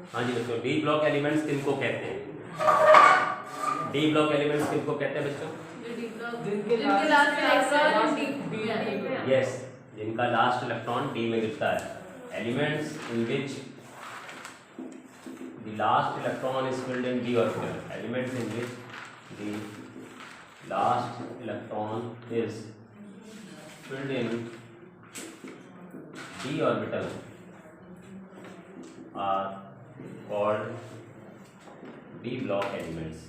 हाँ जी बच्चों, D block elements किनको कहते हैं? डी ब्लॉक एलिमेंट्स किनको कहते हैं बच्चों? यस, जिनका लास्ट इलेक्ट्रॉन डी में गिरता है। Elements in which the last electron is filled in D orbital. Elements in which the last electron is filled in D orbital are called d block elements,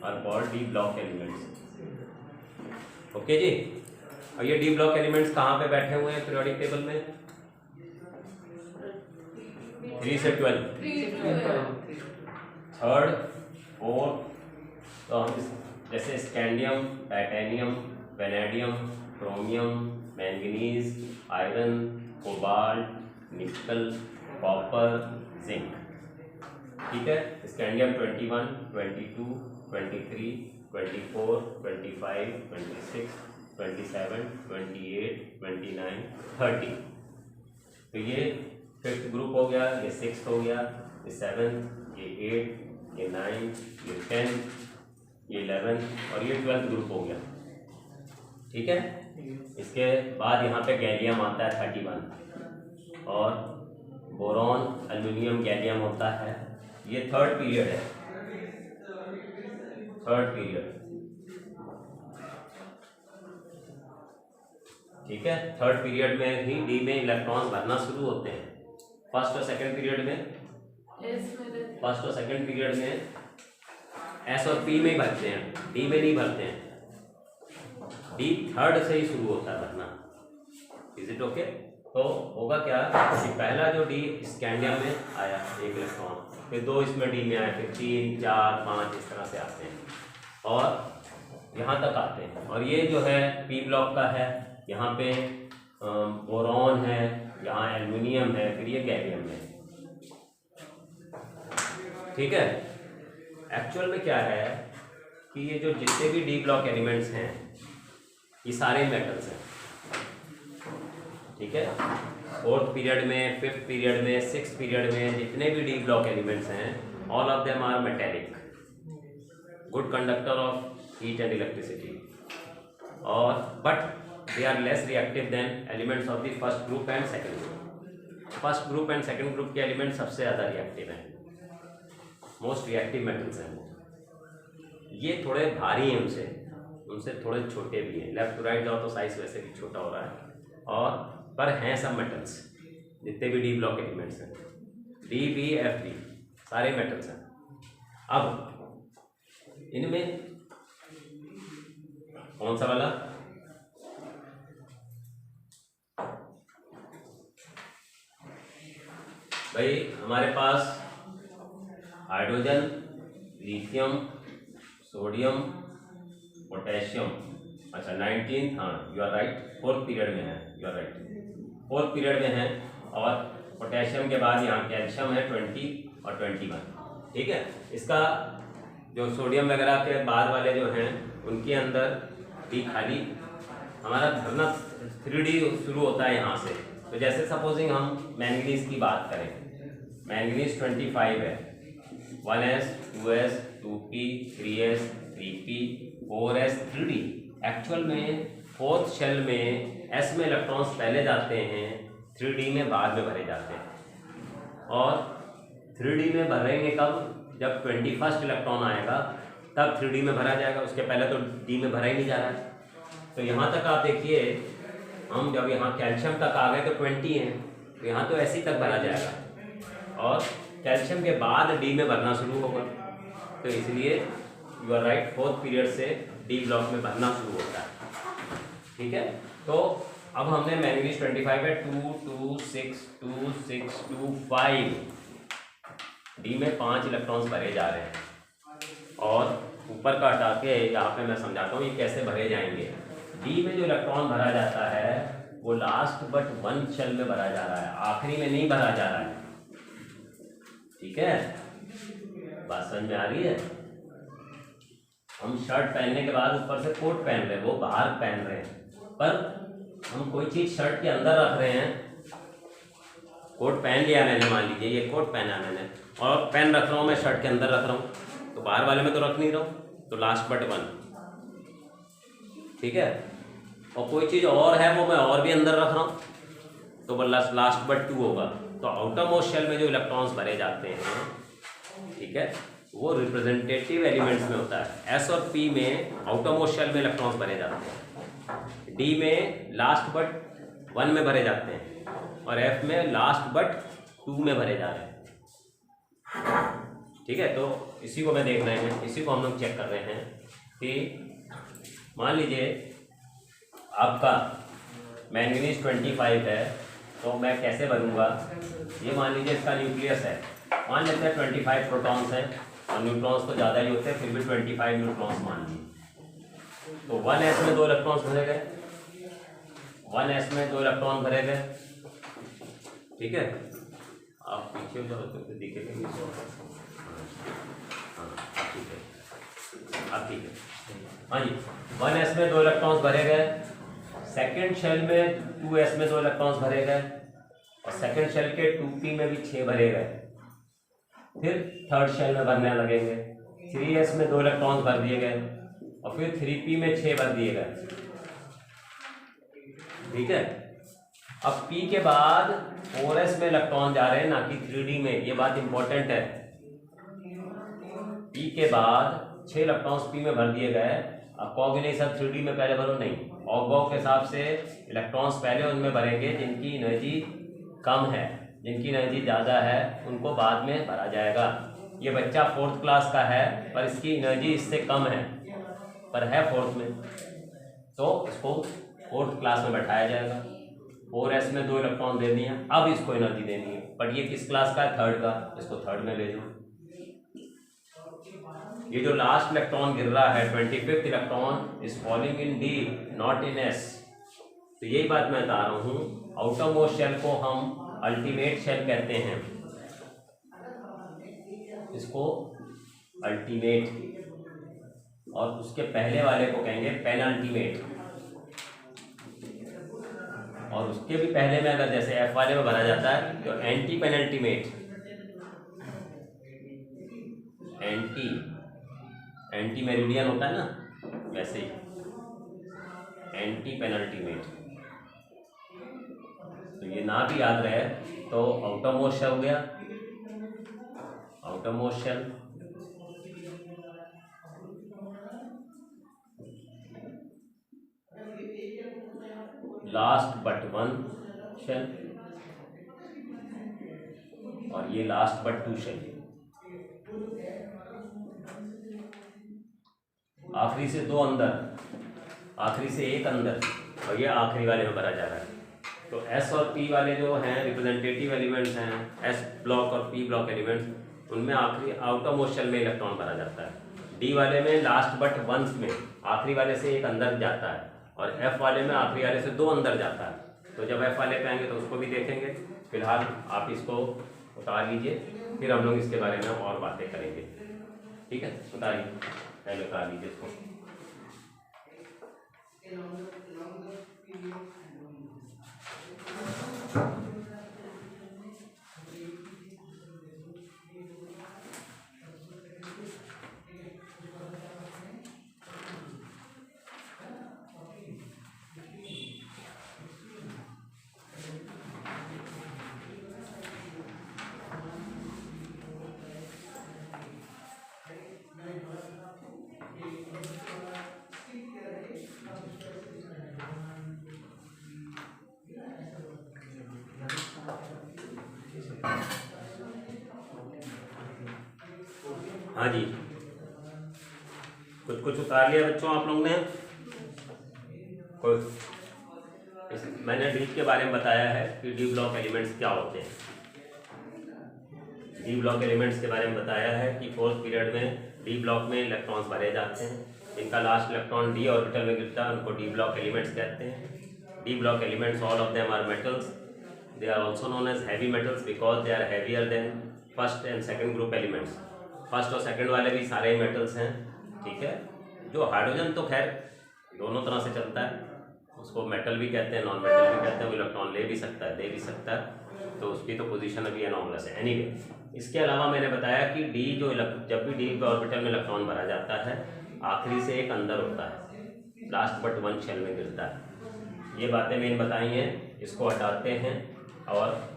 are called d block elements। Okay जी, और ये D block elements कहाँ पे बैठे हुए हैं periodic table में? 3 से 12, 3rd 4th। तो हम जैसे scandium, titanium, vanadium, chromium, manganese, iron, cobalt, निकल, कॉपर, जिंक। ठीक है, स्कैंडियम 21, 22, 23, 24, 25, 26, 27, 28, 29, 30। तो ये 5th ग्रुप हो गया, ये 6th हो गया, ये 7th, ये 8th, ये 9th, ये 10th, ये 11th और ये 12th ग्रुप हो गया। ठीक है, इसके बाद यहाँ पे गैलियम आता है 31 और बोरॉन, एल्युमिनियम, गैलियम होता है। ये 3rd पीरियड है, 3rd पीरियड। ठीक है, 3rd पीरियड में ही डी में इलेक्ट्रॉन भरना शुरू होते हैं। 1st और 2nd पीरियड में, 1st और 2nd पीरियड में एस और पी में ही भरते हैं, डी में नहीं भरते हैं। डी 3rd से ही शुरू होता है भरना। Is it okay? तो होगा क्या कि पहला जो डी स्कैंडियम में आया 1 इलेक्ट्रॉन, फिर 2 इसमें डी में आए, फिर 3, 4, 5 इस तरह से आते हैं और यहाँ तक आते हैं। और ये जो है पी ब्लॉक का है, यहाँ पे बोरॉन है, यहाँ एल्युमिनियम है, फिर ये गैलियम है। ठीक है, एक्चुअल में क्या है कि ये जो जितने भी डी ब्लॉक एलिमेंट्स हैं ये सारे मेटल्स हैं। ठीक है, 4th पीरियड में, 5th पीरियड में, 6th पीरियड में जितने भी डी ब्लॉक एलिमेंट्स हैं, all of them are metallic, good conductor of heat and electricity, और but they are less reactive than elements of the 1st group and 2nd group. 1st group and 2nd group के element सबसे ज़्यादा reactive हैं, most reactive metals हैं। ये थोड़े भारी हैं उनसे थोड़े छोटे भी हैं। लेफ्ट टू राइट जाओ तो साइज वैसे भी छोटा हो रहा है, और पर हैं सब मेटल्स जितने भी डी ब्लॉक एलिमेंट्स हैं। डी, बी, एफ, बी सारे मेटल्स हैं। अब इनमें कौन सा वाला? भाई हमारे पास हाइड्रोजन, लिथियम, सोडियम, पोटेशियम। अच्छा 19, हाँ you are right, 4th period में है, you are right, 4th period में है। और पोटेशियम के बाद यहाँ कैल्शियम है 20 और 21। ठीक है, इसका जो सोडियम वगैरह के बाद वाले जो हैं उनके अंदर भी खाली हमारा धरना 3D शुरू होता है यहाँ से। तो जैसे सपोजिंग हम मैंगनीज की बात करें, मैंगनीज 25 है, 1s, 2s, 2p, 3s, 3p, 4s, 3d। Actual में 4th शेल में s में इलेक्ट्रॉन्स पहले जाते हैं, 3d में बाद में भरे जाते हैं। और 3d में भरेंगे कब? जब 21st इलेक्ट्रॉन आएगा तब 3d में भरा जाएगा, उसके पहले तो d में भरा ही नहीं जा रहा है। तो यहाँ तक आप देखिए, हम जब यहाँ कैल्शियम तक आ गए तो 20 हैं, तो यहाँ तो ऐसे ही तक भरा जाएगा, और कैल्शियम के बाद डी में भरना शुरू होगा। तो इसलिए you are right, 4th period से डी ब्लॉक में भरना शुरू होता है। ठीक है, तो अब हमने मैंगनीज 25 है, 2, 2, 6, 2, 6, 2, 5, डी में 5 इलेक्ट्रॉन्स भरे जा रहे हैं। और ऊपर का हटा के यहाँ पे मैं समझाता हूँ ये कैसे भरे जाएंगे। डी में जो इलेक्ट्रॉन भरा जाता है वो लास्ट बट 1 शेल में भरा जा रहा है, आखिरी में नहीं भरा जा रहा है। ठीक है, बात समझ में आ रही है? हम शर्ट पहनने के बाद ऊपर से कोट पहन रहे हैं, वो बाहर पहन रहे हैं, पर हम कोई चीज शर्ट के अंदर रख रहे हैं कोट पहन लिया मैंने, मान लीजिए ये कोट पहना मैंने, और पेन रख रहा हूँ मैं शर्ट के अंदर रख रहा हूँ, तो बाहर वाले में तो रख नहीं रहा हूँ, तो लास्ट बट वन, ठीक है। और कोई चीज़ और है वो मैं और भी अंदर रख रहा हूँ, तो वो लास्ट बट टू होगा। तो आउटर मोस्ट शेल में जो इलेक्ट्रॉन्स भरे जाते हैं, ठीक है, वो रिप्रेजेंटेटिव एलिमेंट्स में होता है। एस और पी में आउटर मोस्ट शेल में इलेक्ट्रॉन्स भरे जाते हैं, डी में लास्ट बट वन में भरे जाते हैं, और एफ में लास्ट बट टू में भरे जा रहे हैं, ठीक है। तो इसी को मैं देख रहे हैं, इसी को हम लोग चेक कर रहे हैं कि मान लीजिए आपका मैंगनीज 25 है, तो मैं कैसे भरूंगा, ये मान लीजिए इसका न्यूक्लियस है, मान लेते हैं 25 प्रोटॉन्स हैं, और न्यूट्रॉन्स तो ज़्यादा ही होते हैं, फिर भी 25 न्यूट्रॉन्स मान लीजिए। तो 1s में 2 इलेक्ट्रॉन्स भरे गए, 1s में 2 इलेक्ट्रॉन भरे गए, ठीक है। आप पीछे तो दिखेगा, हाँ ठीक है, आप ठीक है, हाँ जी। 1s में 2 इलेक्ट्रॉन्स भरे गए, सेकेंड शेल में 2s में 2 इलेक्ट्रॉन्स भरे गए, और सेकेंड शेल के 2p में भी 6 भरे गए, फिर थर्ड शेल में भरने लगेंगे, 3s में 2 इलेक्ट्रॉन्स भर दिए गए, और फिर 3p में 6 भर दिए गए, ठीक है। अब p के बाद 4s में इलेक्ट्रॉन जा रहे हैं, ना कि 3d में, ये बात इंपॉर्टेंट है। p के बाद 6 इलेक्ट्रॉन्स p में भर दिए गए। अब कहोगे नहीं सर 3d में पहले भरो, नहीं, ऑगबॉग के हिसाब से इलेक्ट्रॉन्स पहले उनमें भरेंगे जिनकी एनर्जी कम है, जिनकी एनर्जी ज़्यादा है उनको बाद में भरा जाएगा। ये बच्चा 4th क्लास का है, पर इसकी एनर्जी इससे कम है, पर है 4th में, तो इसको 4th क्लास में बैठाया जाएगा। 4s में 2 इलेक्ट्रॉन दे दिए, अब इसको एनर्जी देनी है, बट ये किस क्लास का है, 3rd का, इसको 3rd में ले लो। ये जो लास्ट इलेक्ट्रॉन गिर रहा है 25th electron is falling in D, not in S. तो यही बात मैं बता रहा हूँ, आउटर मोस्ट शेल को हम अल्टीमेट शेल कहते हैं, इसको अल्टीमेट, और उसके पहले वाले को कहेंगे पेनल्टीमेट, और उसके भी पहले में अगर जैसे एफ वाले में भरा जाता है तो एंटी पेनल्टीमेट, एंटी मेरिडियन होता है ना, वैसे ही एंटी पेनल्टीमेट। तो ये ना भी याद रहे तो आउटर मोस्ट शेल हो गया, outer most shell, last but one shell, और ये लास्ट बट टू शेल, आखिरी से 2 अंदर, आखिरी से 1 अंदर, और ये आखिरी वाले में भरा जा रहा है। तो एस और पी वाले जो हैं रिप्रेजेंटेटिव एलिमेंट्स हैं, एस ब्लॉक और पी ब्लॉक एलिमेंट्स, उनमें आखिरी आउटर मोस्ट शेल में इलेक्ट्रॉन भरा जाता है। डी वाले में लास्ट बट वंस में आखिरी वाले से 1 अंदर जाता है, और एफ वाले में आखिरी वाले से 2 अंदर जाता है। तो जब एफ वाले पे आएंगे तो उसको भी देखेंगे। फिलहाल आप इसको उतार लीजिए, फिर हम लोग इसके बारे में और बातें करेंगे, ठीक है। उतारिए, पहले उतार लीजिए इसको। हाँ जी, कुछ उतार लिया बच्चों आप लोगों ने। मैंने डी के बारे में बताया है कि डी ब्लॉक एलिमेंट्स क्या होते हैं। डी ब्लॉक एलिमेंट्स के बारे में बताया है कि 4th पीरियड में डी ब्लॉक में इलेक्ट्रॉन्स भरे जाते हैं, इनका लास्ट इलेक्ट्रॉन डी ऑर्बिटल में गिरता है, उनको डी ब्लॉक एलिमेंट्स कहते हैं। D block elements, all of them are metals, they are also known as heavy metals because they are heavier than first and second group elements. First और second वाले भी सारे ही मेटल्स हैं, ठीक है। जो हाइड्रोजन तो खैर दोनों तरह से चलता है, उसको मेटल भी कहते हैं, नॉन मेटल भी कहते हैं, वो इलेक्ट्रॉन ले भी सकता है, दे भी सकता है, तो उसकी तो पोजीशन अभी एनॉमलस है। एनीवे, इसके अलावा मैंने बताया कि डी जो जब भी डी के ऑर्बिटल में इलेक्ट्रॉन भरा जाता है आखिरी से एक अंदर होता है, लास्ट बट वन शेल में गिरता है। ये बातें मैंने बताई हैं, इसको हटाते हैं। और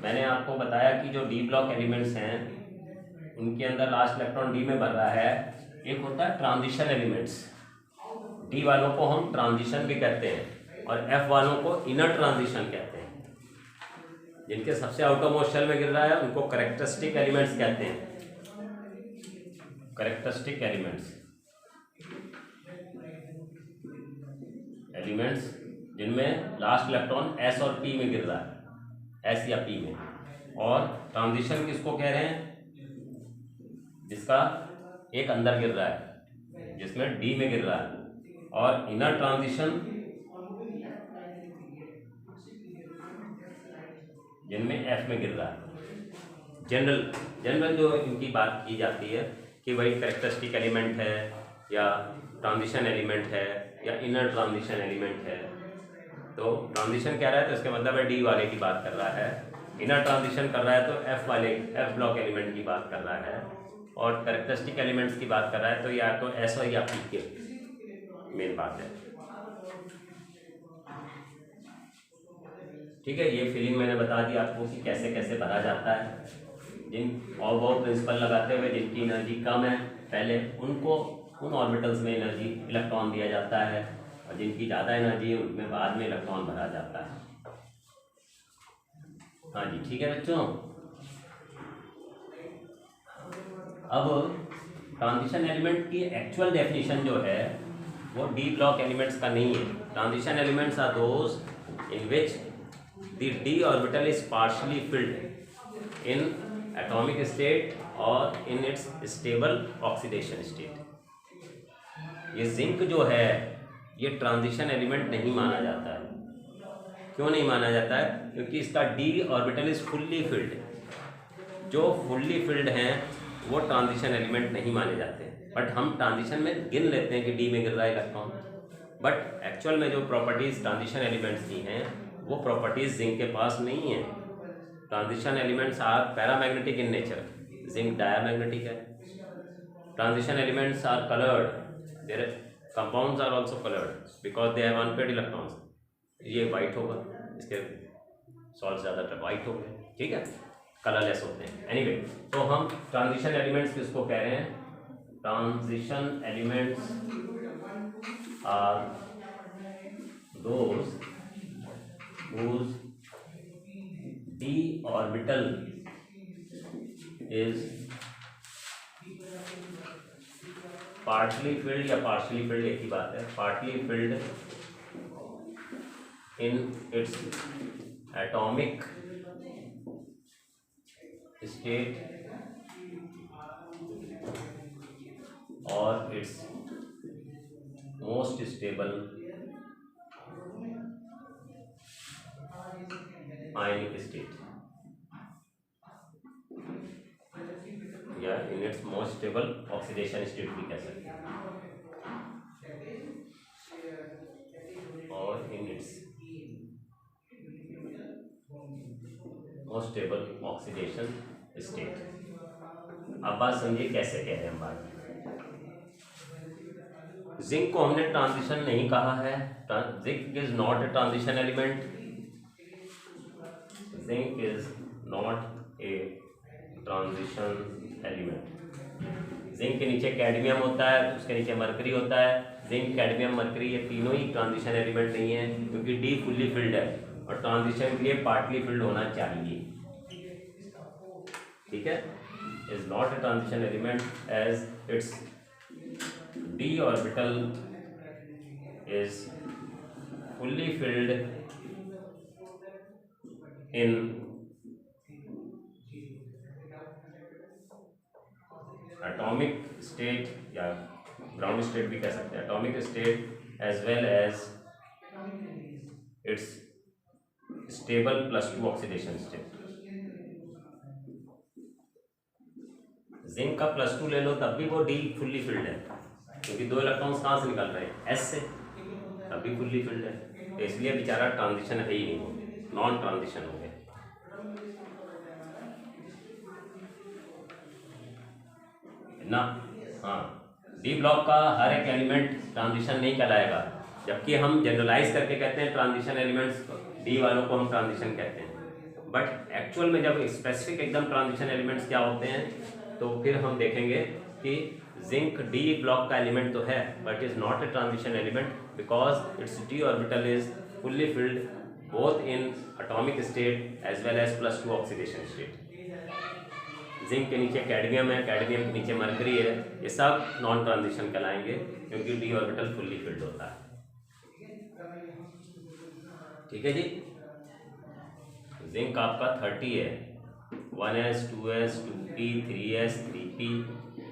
मैंने आपको बताया कि जो डी ब्लॉक एलिमेंट्स हैं उनके अंदर लास्ट इलेक्ट्रॉन डी में भर रहा है। एक होता है ट्रांजिशन एलिमेंट्स, डी वालों को हम ट्रांजिशन भी कहते हैं और एफ वालों को इनर ट्रांजिशन कहते हैं। जिनके सबसे आउटरमोस्ट शेल में गिर रहा है उनको कैरेक्टरिस्टिक एलिमेंट्स कहते हैं। कैरेक्टरिस्टिक एलिमेंट्स जिनमें लास्ट इलेक्ट्रॉन एस और पी में गिर रहा है, एस या पी में। और ट्रांजिशन किसको कह रहे हैं? जिसका एक अंदर गिर रहा है, जिसमें डी में गिर रहा है। और इनर ट्रांजिशन जिनमें एफ में गिर रहा है। जनरल जो इनकी बात की जाती है कि भाई कैरेक्टरिस्टिक एलिमेंट है या ट्रांजिशन एलिमेंट है या इनर ट्रांजिशन एलिमेंट है। तो ट्रांजिशन कह रहा है तो इसका मतलब है डी वाले की बात कर रहा है, इनर ट्रांजिशन कर रहा है तो एफ ब्लॉक एलिमेंट की बात कर रहा है, और कैरेक्टरिस्टिक एलिमेंट्स की बात कर रहा है तो या तो एस और या पी के मेन बात है। ठीक है, ये फीलिंग मैंने बता दी आपको कि कैसे कैसे भरा जाता है। जिन और बहुत प्रिंसिपल लगाते हुए जिनकी एनर्जी कम है पहले उनको उन ऑर्बिटल्स में एनर्जी इलेक्ट्रॉन दिया जाता है, और जिनकी ज़्यादा एनर्जी है उनमें बाद में इलेक्ट्रॉन भरा जाता है। हाँ जी, ठीक है बच्चों। अब ट्रांजिशन एलिमेंट की एक्चुअल डेफिनेशन जो है वो डी ब्लॉक एलिमेंट्स का नहीं है। Transition elements are those in which the d orbital is partially filled in atomic state or in its stable oxidation state। ये जिंक जो है ये ट्रांजिशन एलिमेंट नहीं माना जाता है। क्यों नहीं माना जाता है? क्योंकि इसका d orbital is fully field. जो फुल्ली फिल्ड हैं वो ट्रांजिशन एलिमेंट नहीं माने जाते, बट हम ट्रांजिशन में गिन लेते हैं कि डी में गिर रहा है इलेक्ट्रॉन। बट एक्चुअल में जो प्रॉपर्टीज ट्रांजिशन एलिमेंट्स की हैं वो प्रॉपर्टीज जिंक के पास नहीं है। Transition elements are paramagnetic in nature, zinc diamagnetic है। Transition elements are coloured, their compounds are also coloured because they have unpaired electrons. ये वाइट होगा, इसके सॉल्ट ज़्यादातर वाइट हो गए, ठीक है, कलरलेस होते हैं। एनीवे, तो हम ट्रांजिशन एलिमेंट्स किसको कह रहे हैं? Transition elements are those whose d orbital is partly filled या partially filled, एक ही बात है, partly filled in its atomic state or its most stable ionic state या in its most stable oxidation state भी कह सकते हैं, और in its most stable oxidation state। अब बात समझिए कैसे कह रहे हैं हम बात। जिंक को हमने ट्रांजिशन नहीं कहा है, zinc is not a transition element. Zinc is not a transition element। Zinc के नीचे कैडमियम होता है, उसके नीचे मरकरी होता है। जिंक, कैडमियम, मरकरी ये तीनों ही ट्रांजिशन एलिमेंट नहीं है, क्योंकि डी फुल्ली फिल्ड है और ट्रांजिशन के लिए पार्टली फिल्ड होना चाहिए। ठीक है, is not a transition element as its D orbital is fully filled in atomic state या ground state भी कह सकते हैं, atomic state as well as its stable +2 oxidation state। Zinc का +2 ले लो तब भी वो डी फुल्ली फिल्ड है, क्योंकि 2 इलेक्ट्रॉन्स कहाँ से निकल रहे हैं? एस से, तब भी फुल्ली फिल्ड है। तो इसलिए बेचारा ट्रांजिशन है ही नहीं, नॉन ट्रांजिशन हो गया। ना, हाँ, डी ब्लॉक का हर एक एलिमेंट ट्रांजिशन नहीं कहलाएगा, जबकि हम जनरलाइज करके कहते हैं ट्रांजिशन एलिमेंट्स, डी वालों को हम ट्रांजिशन कहते हैं, बट एक्चुअल में जब स्पेसिफिक एकदम ट्रांजिशन एलिमेंट्स क्या होते हैं तो फिर हम देखेंगे कि जिंक डी ब्लॉक का एलिमेंट तो है but is not a transition element because its D orbital is fully filled both in atomic state as well as +2 oxidation state. Zinc के नीचे कैडमियम है, कैडमियम के नीचे मरकरी है, ये सब नॉन ट्रांजिशन कहलाएंगे क्योंकि डी ऑर्बिटल फुल्ली फिल्ड होता है। ठीक है जी, जिंक आपका 30 है, 1s 2s 2p 3s 3p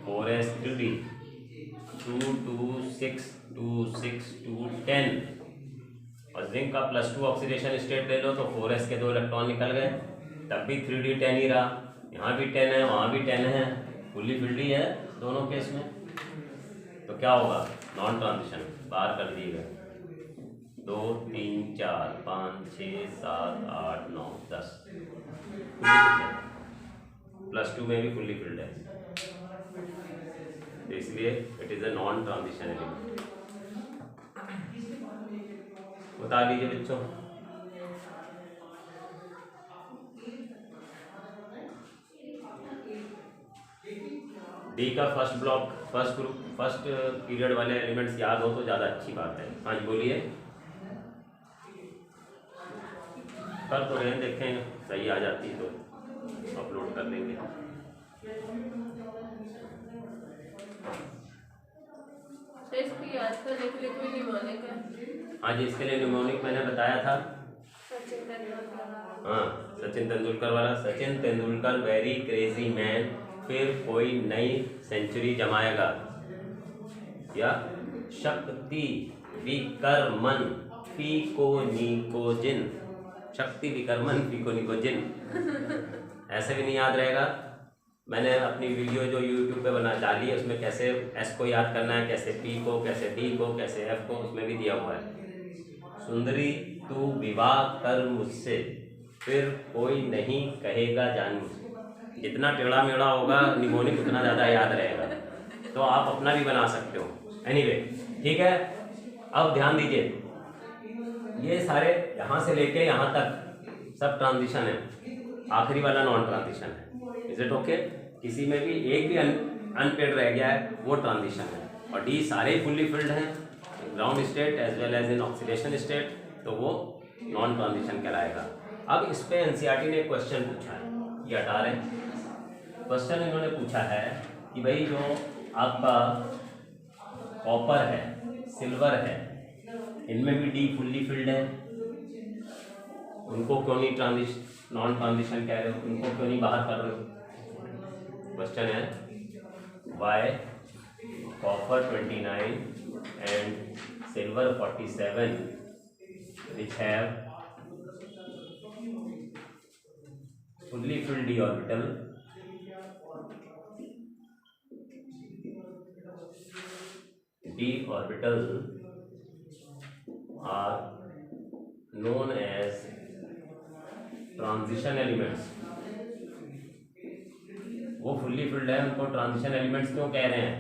4s 3d 2 2 6 2 6 2 10, और जिंक का +2 ऑक्सीडेशन स्टेट ले लो तो 4s के 2 इलेक्ट्रॉन निकल गए, तब भी 3d 10 ही रहा, यहाँ भी 10 है वहाँ भी 10 है, फुल्ली फिल्ड ही है दोनों केस में, तो क्या होगा नॉन ट्रांजिशन, बाहर कर दिएगा 2 3 4 5 6 7 8 9 10 +2 में भी फुल्ली फिल्ड है, तो इसलिए it is a non transition element. बता दीजिए बच्चों, डी का first block, first group, first period वाले एलिमेंट्स याद हो तो ज़्यादा अच्छी बात है। हाँ जी बोलिए, कर तो रहे देखें सही आ जाती है तो अपलोड कर देंगे। हाँ जी, इसके लिए निमोनिक मैंने बताया था, हाँ सचिन तेंदुलकर वाला, Sachin Tendulkar very crazy man, फिर कोई नई सेंचुरी जमाएगा, या शक्ति विकर्मन फिकोनिकोजिन, शक्ति विकर्मन फिकोनिकोजिन, ऐसे भी नहीं याद रहेगा। मैंने अपनी वीडियो जो YouTube पे बना डाली है उसमें कैसे S को याद करना है, कैसे P को, कैसे D को, कैसे F को, उसमें भी दिया हुआ है। सुंदरी तू विवाह कर मुझसे, फिर कोई नहीं कहेगा जान मुझे, जितना टेढ़ा मेढ़ा होगा निमोनिक उतना ज़्यादा याद रहेगा, तो आप अपना भी बना सकते हो। एनीवे ठीक है, अब ध्यान दीजिए, ये सारे यहाँ से लेके यहाँ तक सब ट्रांजिशन है, आखिरी वाला नॉन ट्रांजिशन है। Is it okay? किसी में भी एक भी अनपेड रह गया है वो ट्रांजिशन है, और डी सारे फुल्ली फिल्ड हैं, ground state as well as in oxidation state, तो वो नॉन ट्रांजिशन कहलाएगा। अब इस पे एनसीईआरटी ने क्वेश्चन पूछा है, ये हटा रहे क्वेश्चन इन्होंने पूछा है कि भाई जो आपका कॉपर है, सिल्वर है, इनमें भी डी फुल्ली फिल्ड है, उनको क्यों नहीं नॉन ट्रांजिशन कह रहे हो, उनको क्यों नहीं बाहर कर रहे हो? क्वेश्चन है Y copper 29 and silver 47 which have fully filled d orbital are known as transition elements. वो फुल्ली फिल्ड है, उनको ट्रांजिशन एलिमेंट्स क्यों कह रहे हैं?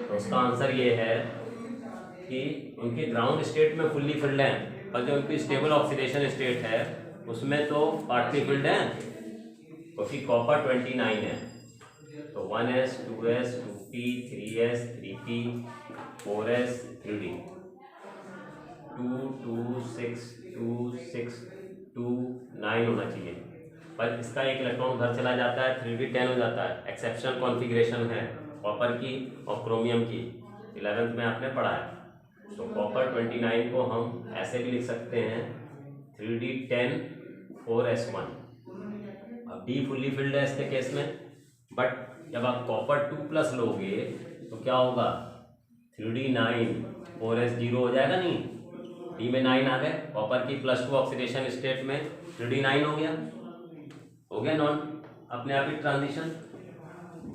तो उसका आंसर ये है कि उनकी ग्राउंड स्टेट में फुल्ली फिल्ड है, और जो उनकी स्टेबल ऑक्सीडेशन स्टेट है उसमें तो पार्टली फिल्ड है, क्योंकि कॉपर 29 है, तो 1s 2s 2p 3s 3p 4s 3d 2 2 6 2 6 2 9 होना चाहिए, पर इसका एक इलेक्ट्रॉन उधर चला जाता है, 3d 10 हो जाता है। एक्सेप्शनल कॉन्फ़िगरेशन है कॉपर की और क्रोमियम की, 11th में आपने पढ़ा है। तो कॉपर 29 को हम ऐसे भी लिख सकते हैं 3d 10 4s1। अब डी फुल्ली फिल्ड है इसके केस में, बट जब आप कॉपर 2+ लोगे तो क्या होगा, 3d 9 4s 0 हो जाएगा, नहीं डी में 9 आ गए, कॉपर की +2 ऑक्सीडेशन स्टेट में 3d 9 हो गया नॉन, अपने आप ही ट्रांजिशन।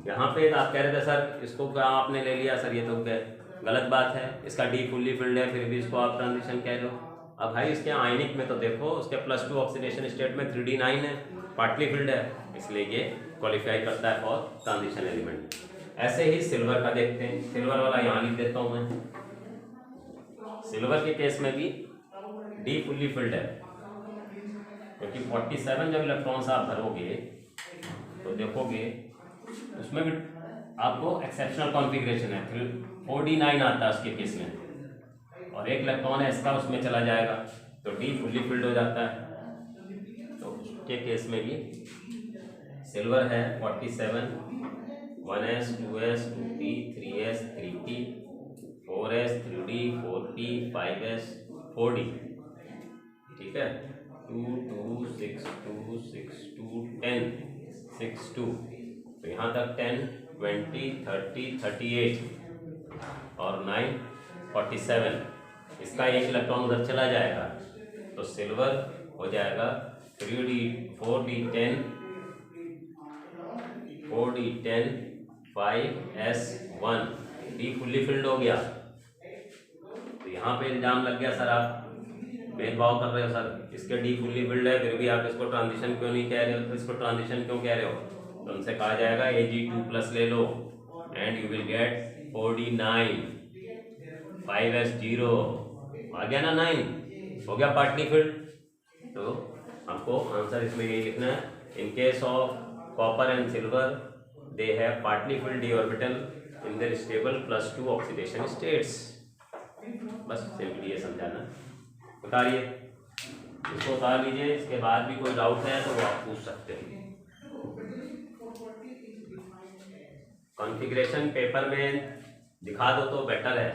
यहाँ पे आप कह रहे थे सर इसको क्या आपने ले लिया सर, ये तो क्या गलत बात है, इसका डी फुल्ली फिल्ड है फिर भी इसको आप ट्रांजिशन कह रहे हो। अब भाई इसके आयनिक में तो देखो, उसके +2 ऑक्सीडेशन स्टेट में 3d 9 है, पार्टली फिल्ड है, इसलिए ये क्वालिफाई करता है फॉर ट्रांजिशन एलिमेंट। ऐसे ही सिल्वर का देखते हैं, सिल्वर वाला यहाँ लिख देता हूँ मैं। सिल्वर के केस में भी डी फुल्ली फिल्ड है, क्योंकि 47 जब इलेक्ट्रॉन्स आप भरोगे तो देखोगे उसमें भी आपको एक्सेप्शनल कॉन्फ़िगरेशन है, 4d9 आता है उसके केस में, और एक इलेक्ट्रॉन है इसका उसमें चला जाएगा तो डी फुल्ली फिल्ड हो जाता है। तो उसके केस में भी सिल्वर है 47, 1s 2s 2p 3s 3p 4s 3d 4p 5s 4d, ठीक है, 2 2 6 2 6 2 10 6 2, तो यहाँ तक 10 20 30 38 और 9 47, इसका एक इलेक्ट्रॉन उधर चला जाएगा तो सिल्वर हो जाएगा 3d 4d10 4d10 5s1, D fully filled हो गया। तो यहाँ पे इल्जाम लग गया सर आप भेदभाव कर रहे हो सर, इसके डी फुल्ली फिल्ड है फिर भी आप इसको ट्रांजिशन क्यों नहीं कह रहे हो, इसको ट्रांजिशन क्यों कह रहे हो, तो उनसे कहा जाएगा Ag2+ ले लो and you will get 4d9 5s0, आ गया ना 9, हो गया पार्टली फिल्ड। तो हमको आंसर इसमें यही लिखना है, in case of copper and silver they have partly field d orbital in their stable +2 oxidation states. बस सिंपली ये समझाना। उतारिए, इसको उतार लीजिए, इसके बाद भी कोई डाउट है तो वो आप पूछ सकते हैं। कॉन्फ़िगरेशन पेपर में दिखा दो तो बेटर है,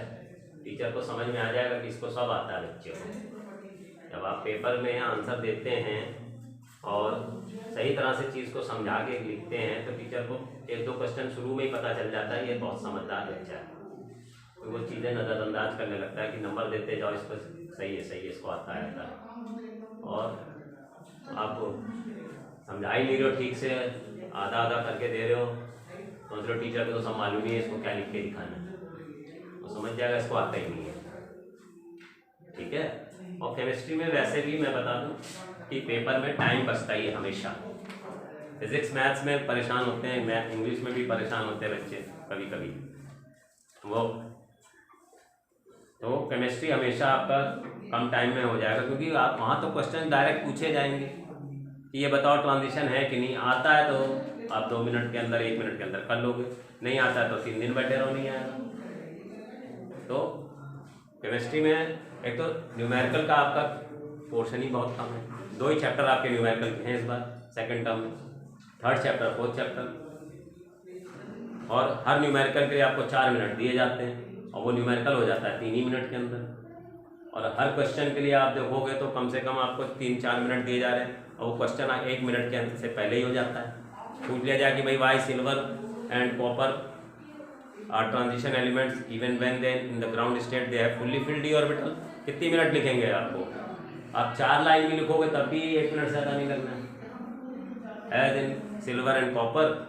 टीचर को समझ में आ जाएगा कि इसको सब आता है बच्चे को। जब आप पेपर में आंसर देते हैं और सही तरह से चीज़ को समझा के लिखते हैं तो टीचर को 1-2 क्वेश्चन शुरू में ही पता चल जाता है ये बहुत समझदार बच्चा है, तो वो चीज़ें नज़रअंदाज करने लगता है कि नंबर देते जाओ इसको, सही है इसको आता है, और आप समझा ही नहीं रहे हो ठीक से, आधा आधा करके दे रहे हो, सोच रहे हो टीचर को तो सब मालूम ही है इसको क्या लिख के दिखाना है, वो समझ जाएगा इसको आता ही नहीं है, ठीक है। और केमिस्ट्री में वैसे भी मैं बता दूं कि पेपर में टाइम बचता ही है हमेशा। फिजिक्स मैथ्स में परेशान होते हैं, मैथ इंग्लिश में भी परेशान होते हैं बच्चे कभी कभी, वो तो केमिस्ट्री हमेशा आपका कम टाइम में हो जाएगा, क्योंकि आप वहाँ तो क्वेश्चन डायरेक्ट पूछे जाएंगे कि ये बताओ ट्रांजिशन है कि नहीं, आता है तो आप 2 मिनट के अंदर 1 मिनट के अंदर कर लोगे, नहीं आता है तो 3 दिन बैठे रहो, नहीं आएगा। तो केमिस्ट्री में एक तो न्यूमेरिकल का आपका पोर्शन ही बहुत कम है, 2 ही चैप्टर आपके न्यूमेरिकल के हैं इस बार सेकंड टर्म में, 3rd चैप्टर 4th चैप्टर, और हर न्यूमेरिकल के लिए आपको 4 मिनट दिए जाते हैं और वो न्यूमेरिकल हो जाता है 3 ही मिनट के अंदर, और हर क्वेश्चन के लिए आप देखोगे तो कम से कम आपको 3-4 मिनट दिए जा रहे हैं, और वो क्वेश्चन 1 मिनट के अंदर से पहले ही हो जाता है। पूछ लिया जाए कि भाई why silver and copper are transition elements even when they in the ground state they have fully filled d orbital, कितनी मिनट लिखेंगे आपको, आप 4 लाइन भी लिखोगे तब भी 1 मिनट से ज़्यादा नहीं लगना है। As in silver and copper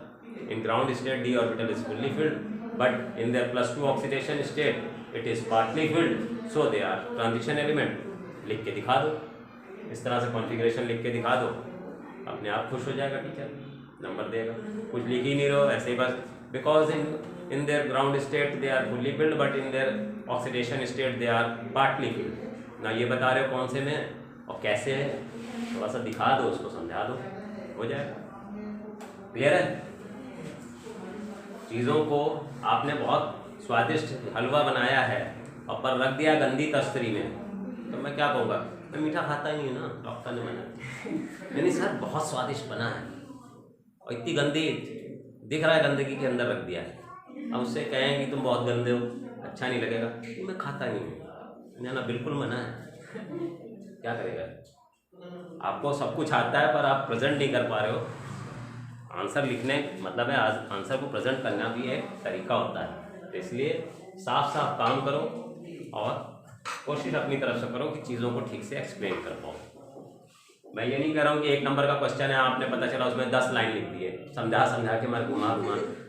in ground state d orbital is fully filled, but in their +2 oxidation state it is partly filled, so they are transition element। लिख के दिखा दो, इस तरह से कॉन्फ़िगरेशन लिख के दिखा दो, अपने आप खुश हो जाएगा टीचर, नंबर देगा। कुछ लिख ही नहीं रहो ऐसे ही बस, because in their ground state they are fully filled but in their oxidation state they are partly filled, ना ये बता रहे हो कौन से में और कैसे है, थोड़ा सा दिखा दो, उसको समझा दो, हो जाएगा। क्लियर है? चीज़ों को आपने बहुत स्वादिष्ट हलवा बनाया है और पर रख दिया गंदी तस्तरी में, तो मैं क्या कहूँगा, मैं मीठा खाता ही नहीं ना, डॉक्टर ने मना नहीं सर बहुत स्वादिष्ट बना है और इतनी गंदी दिख रहा है गंदगी के अंदर रख दिया है, अब उससे कहें कि तुम बहुत गंदे हो, अच्छा नहीं लगेगा, तो मैं खाता नहीं हूँ ना, बिल्कुल मना है, क्या करेगा। आपको सब कुछ आता है पर आप प्रेजेंट नहीं कर पा रहे हो, आंसर लिखने मतलब है आज आंसर को प्रेजेंट करना भी एक तरीका होता है, तो इसलिए साफ साफ काम करो और कोशिश अपनी तरफ से करो कि चीज़ों को ठीक से एक्सप्लेन कर पाओ। मैं ये नहीं कह रहा हूँ कि 1 नंबर का क्वेश्चन है आपने पता चला उसमें 10 लाइन लिख दी है, समझा के मैं घुमा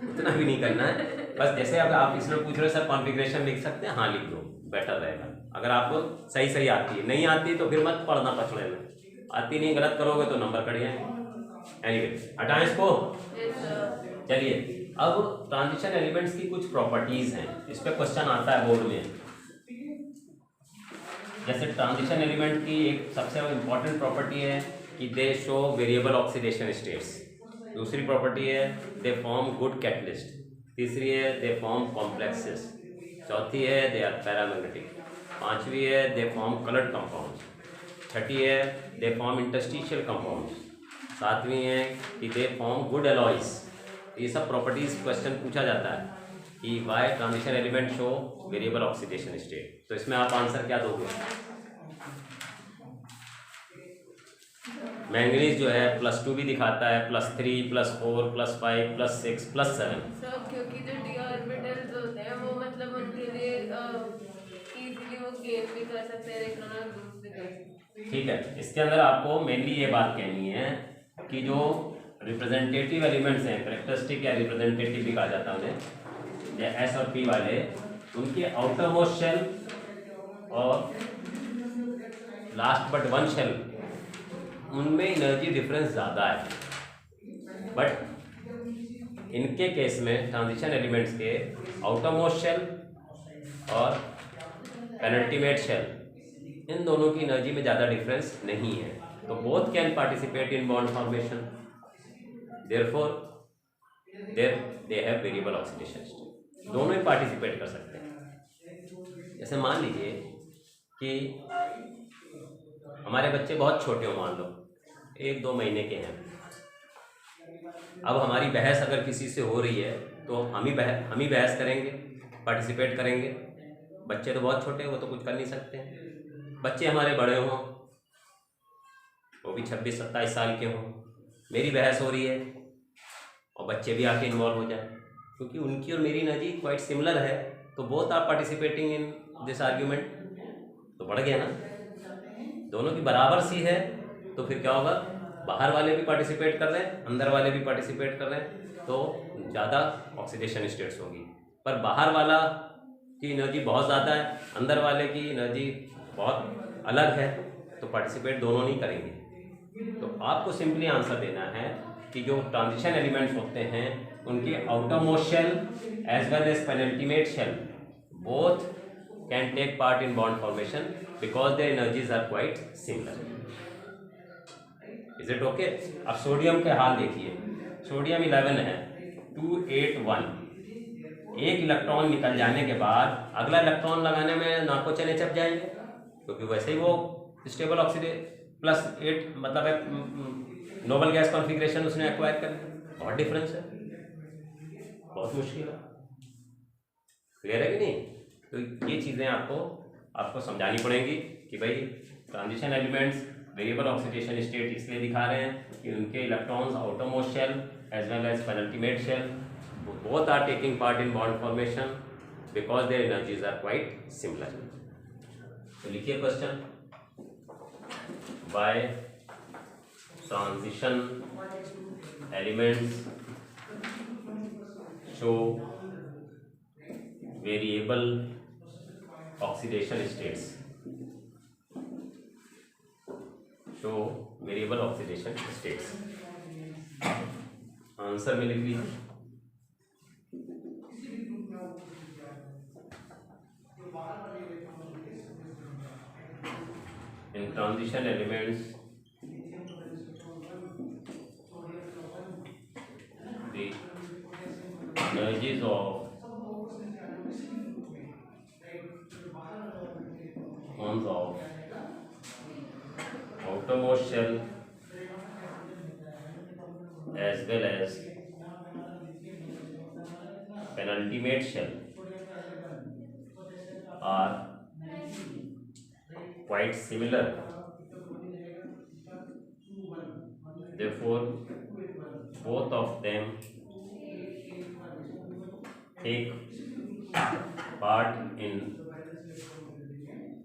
इतना भी नहीं करना है, बस जैसे अब आप इसमें पूछ रहे हो सर कॉन्फ़िगरेशन लिख सकते हैं, हाँ लिख दो, बेटर रहेगा। अगर आपको सही आती है, नहीं आती तो फिर मत पढ़ना पछड़े में, आती नहीं गलत करोगे तो नंबर कट जाएंगे। एनीवे हटाएं इसको, चलिए अब ट्रांजिशन एलिमेंट्स की कुछ प्रॉपर्टीज हैं, इस पे क्वेश्चन आता है बोर्ड में। जैसे ट्रांजिशन एलिमेंट की एक सबसे इम्पॉर्टेंट प्रॉपर्टी है कि दे शो वेरिएबल ऑक्सीडेशन स्टेट्स। दूसरी प्रॉपर्टी है दे फॉर्म गुड कैटलिस्ट। तीसरी है दे फॉर्म कॉम्प्लेक्सेस। चौथी है दे आर पैरामैग्नेटिक। पांचवी है दे फॉर्म कलर्ड कंपाउंड्स। छठी है दे फॉर्म इंटरस्टिशियल कंपाउंड्स। सातवीं है कि दे फॉर्म गुड एलॉयज। ये सब प्रॉपर्टीज क्वेश्चन पूछा जाता है कि why transition element show variable oxidation state. तो इसमें आप आंसर क्या दोगे? मैंगनीज जो है +2 भी दिखाता है, +3, +4, +5, +6, +7। सब क्योंकि जो डी ऑर्बिटल्स होते हैं वो मतलब उनके लिए इजीली वो गेन भी कर सकते हैं, इलेक्ट्रॉन लूज भी कर सकते हैं। ठीक है, इसके अंदर आपको मेनली ये बात कहनी है कि जो रिप्रेजेंटेटिव एलिमेंट्स हैं, करेक्टरिस्टिक या रिप्रेजेंटेटिव भी कहा जाता है उन्हें, या एस और पी वाले, उनके आउटर मोस्ट शेल और लास्ट बट वन शेल, उनमें एनर्जी डिफरेंस ज़्यादा है। बट इनके केस में ट्रांजिशन एलिमेंट्स के आउटर मोस्ट शेल और पेनल्टीमेट शेल, इन दोनों की एनर्जी में ज़्यादा डिफरेंस नहीं है। तो both can participate in bond formation, therefore they have variable oxidation state. दोनों ही पार्टिसिपेट कर सकते हैं। जैसे मान लीजिए कि हमारे बच्चे बहुत छोटे हो, मान लो 1-2 महीने के हैं। अब हमारी बहस अगर किसी से हो रही है तो हम ही बहस करेंगे, पार्टिसिपेट करेंगे। बच्चे तो बहुत छोटे हैं, वो तो कुछ कर नहीं सकते हैं। बच्चे हमारे बड़े हों, वो भी 26-27 साल के हों, मेरी बहस हो रही है और बच्चे भी आके इन्वॉल्व हो जाए, क्योंकि उनकी और मेरी एनर्जी क्वाइट सिमिलर है, तो both are participating in this argument, तो बढ़ गया ना। दोनों की बराबर सी है, तो फिर क्या होगा, बाहर वाले भी पार्टिसिपेट कर रहे हैं, अंदर वाले भी पार्टिसिपेट कर रहे हैं, तो ज़्यादा ऑक्सीडेशन स्टेट्स होगी। पर बाहर वाला की एनर्जी बहुत ज़्यादा है, अंदर वाले की एनर्जी बहुत अलग है, तो पार्टिसिपेट दोनों नहीं करेंगे। तो आपको सिंपली आंसर देना है कि जो ट्रांजिशन एलिमेंट्स होते हैं उनके outer most shell as well as penultimate shell both can take part in bond formation because their energies are quite similar. Is it okay? अब सोडियम के हाल देखिए, सोडियम 11 है, 281। एक इलेक्ट्रॉन निकल जाने के बाद अगला इलेक्ट्रॉन लगाने में नाको चने चप जाएंगे, क्योंकि वैसे ही वो स्टेबल ऑक्सीडेशन +8 मतलब है नोबल गैस कॉन्फ़िगरेशन उसने एक्वायर कर लिया। बहुत डिफरेंस है, बहुत मुश्किल है। क्लियर है कि नहीं? तो ये चीज़ें आपको समझानी पड़ेंगी कि भाई transition elements variable oxidation state इसलिए दिखा रहे हैं कि उनके electrons outer most shell as well as penultimate shell both are taking part in bond formation because their energies are quite similar. तो लिखिए question, by transition elements show variable oxidation states, show variable oxidation states। Answer में लिख लीजिए। In transition elements, the energies of ions of outermost shell as well as penultimate shell are quite similar, therefore both of them take part in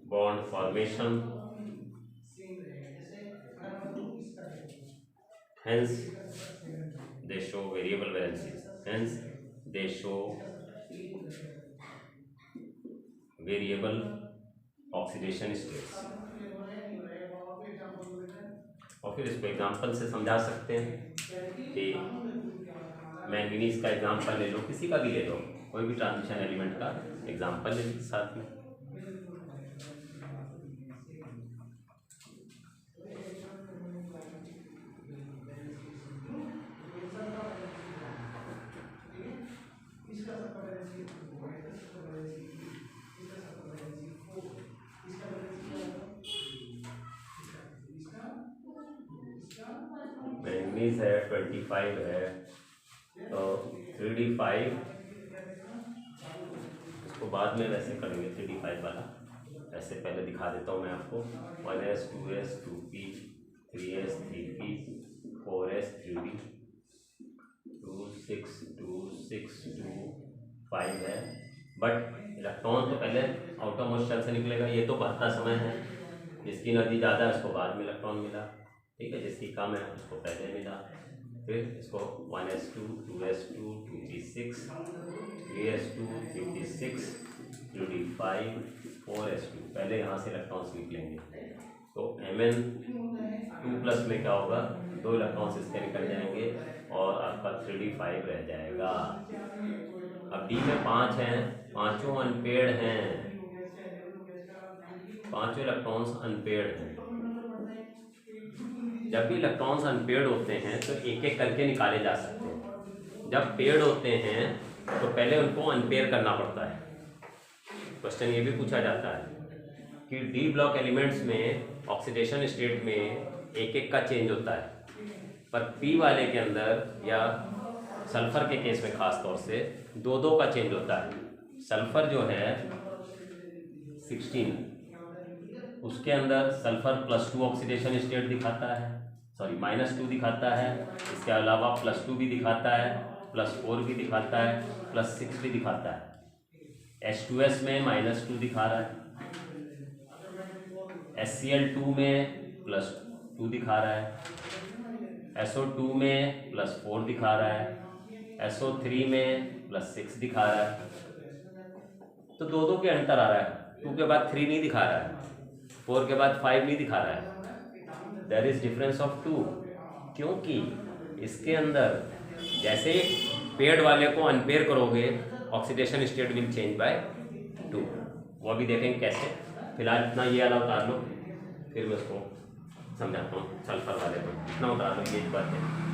bond formation, hence they show variable valencies, hence they show variable oxidation states. और फिर इसको example से समझा सकते हैं कि manganese का example ले लो, किसी का भी ले लो, कोई भी ट्रांजिशन एलिमेंट का एग्जांपल ले लो साथ में। मैंगनीज है 25 है, तो 3d5 इसको बाद में वैसे करेंगे 3d5 वाला, ऐसे पहले दिखा देता हूँ मैं आपको। 1s 2s 2p 3s 3p 4s 3d 2 6 2 6 2 5 है। बट इलेक्ट्रॉन तो पहले आउटरमोस्ट शेल से निकलेगा, ये तो बढ़ता समय है, जिसकी एनर्जी ज़्यादा है उसको बाद में इलेक्ट्रॉन मिला, ठीक है, जिसकी कम है उसको पहले मिला। फिर इसको 1s2 2s2 2p6 3s2 3p6 3d5 4s2, पहले यहाँ से इलेक्ट्रॉन्स निकलेंगे। तो Mn2 प्लस में क्या होगा, 2 इलेक्ट्रॉन्स इसके निकल जाएंगे और आपका 3d5 रह जाएगा। अब D में 5 हैं, पांचों अनपेयर्ड हैं, पांचों इलेक्ट्रॉन्स अनपेयर्ड हैं। जब भी इलेक्ट्रॉन्स अनपेयर्ड होते हैं तो एक एक करके निकाले जा सकते हैं। जब पेयर्ड होते हैं तो पहले उनको अनपेयर करना पड़ता है। क्वेश्चन ये भी पूछा जाता है कि डी ब्लॉक एलिमेंट्स में ऑक्सीडेशन स्टेट में एक एक का चेंज होता है, पर पी वाले के अंदर या सल्फर के केस में खास तौर से 2-2 का चेंज होता है। सल्फर जो है 16, उसके अंदर सल्फर +2 ऑक्सीडेशन स्टेट दिखाता है, सॉरी -2 दिखाता है, इसके अलावा +2 भी दिखाता है, +4 भी दिखाता है, +6 भी दिखाता है। H2S में -2 दिखा रहा है, HCl2 में +2 दिखा रहा है, SO2 में +4 दिखा रहा है, SO3 में +6 दिखा रहा है। तो 2-2 के अंतर आ रहा है, 2 के बाद 3 नहीं दिखा रहा है, 4 के बाद 5 नहीं दिखा रहा है। देयर इज डिफरेंस ऑफ 2, क्योंकि इसके अंदर जैसे पेयर्ड वाले को अनपेयर करोगे oxidation state will change by 2, वो भी देखेंगे कैसे। फिलहाल इतना ये वाला उतार लो, फिर मैं उसको समझाता हूँ। सल्फर वाले को इतना उतार लो, ये बात है।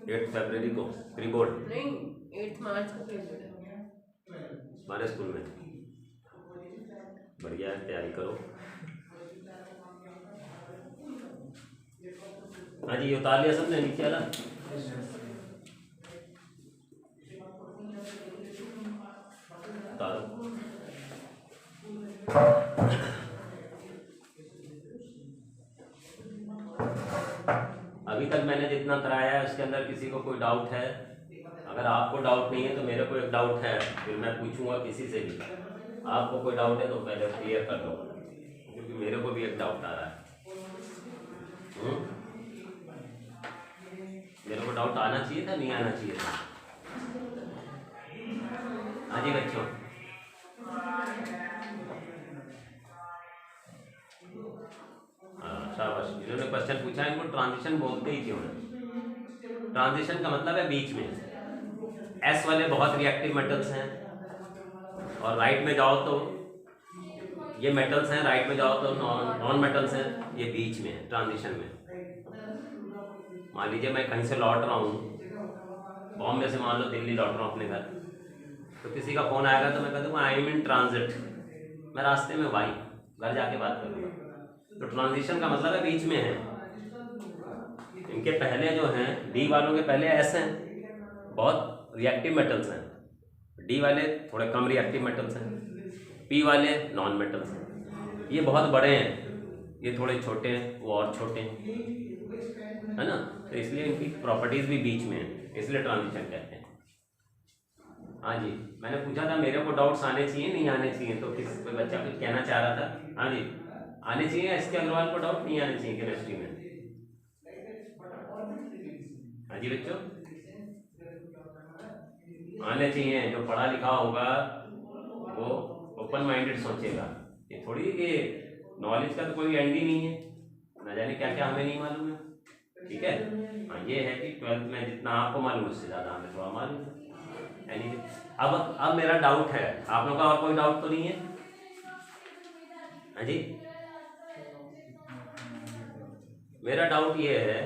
एट फरवरी को प्री बोर्ड नहीं, 8 मार्च को पेपर है हमारे स्कूल में। बढ़िया है, तैयारी करो। हाँ जी, ये उतार लिया सबने नीचे वाला। उतारो। अभी तक मैंने जितना कराया है उसके अंदर किसी को कोई डाउट है? अगर आपको डाउट नहीं है तो मेरे को एक डाउट है, फिर मैं पूछूंगा किसी से भी। आपको कोई डाउट है तो पहले क्लियर कर लो, क्योंकि मेरे को भी एक डाउट आ रहा है। मेरे को डाउट आना चाहिए था, नहीं आना चाहिए था? हाँ जी बच्चों, शाबाश, जिन्होंने क्वेश्चन पूछा इनको ट्रांजिशन बोलते ही क्यों है? ट्रांजिशन का मतलब है बीच में। एस वाले बहुत रिएक्टिव मेटल्स हैं, और राइट में जाओ तो ये मेटल्स हैं, राइट में जाओ तो नॉन मेटल्स हैं, ये बीच में है ट्रांजिशन में। मान लीजिए मैं कहीं से लौट रहा हूँ, बॉम्बे से मान लो दिल्ली लौट रहा हूँ अपने घर, तो किसी का फोन आएगा तो मैं कह दूँगा आई एम इन ट्रांजिट, मैं रास्ते में भाई, घर जाके बात करूँगा। तो ट्रांजिशन का मतलब है बीच में है। इनके पहले जो हैं डी वालों के पहले एस हैं, बहुत रिएक्टिव मेटल्स हैं, डी वाले थोड़े कम रिएक्टिव मेटल्स हैं, पी वाले नॉन मेटल्स हैं। ये बहुत बड़े हैं, ये थोड़े छोटे हैं, वो और छोटे हैं, है ना। तो इसलिए इनकी प्रॉपर्टीज भी बीच में है, इसलिए ट्रांजिशन कहते हैं। हाँ जी, मैंने पूछा था मेरे को डाउट्स आने चाहिए नहीं आने चाहिए, तो किस कोई बच्चा कुछ कहना चाह रहा था? हाँ जी, आने चाहिए इसके अग्रवाल को डाउट नहीं आने चाहिए केमिस्ट्री में। हाँ जी बच्चों, आने चाहिए। जो पढ़ा लिखा होगा वो ओपन माइंडेड सोचेगा। ये थोड़ी कि नॉलेज का तो कोई एंड ही नहीं है, न जाने क्या क्या हमें नहीं मालूम है। ठीक है, हाँ ये है कि 12th में जितना आपको मालूम उससे ज़्यादा हमें थोड़ा मालूम है। एनीवे, अब मेरा डाउट है, आप लोगों का और कोई डाउट तो नहीं है? हाँ जी, मेरा डाउट ये है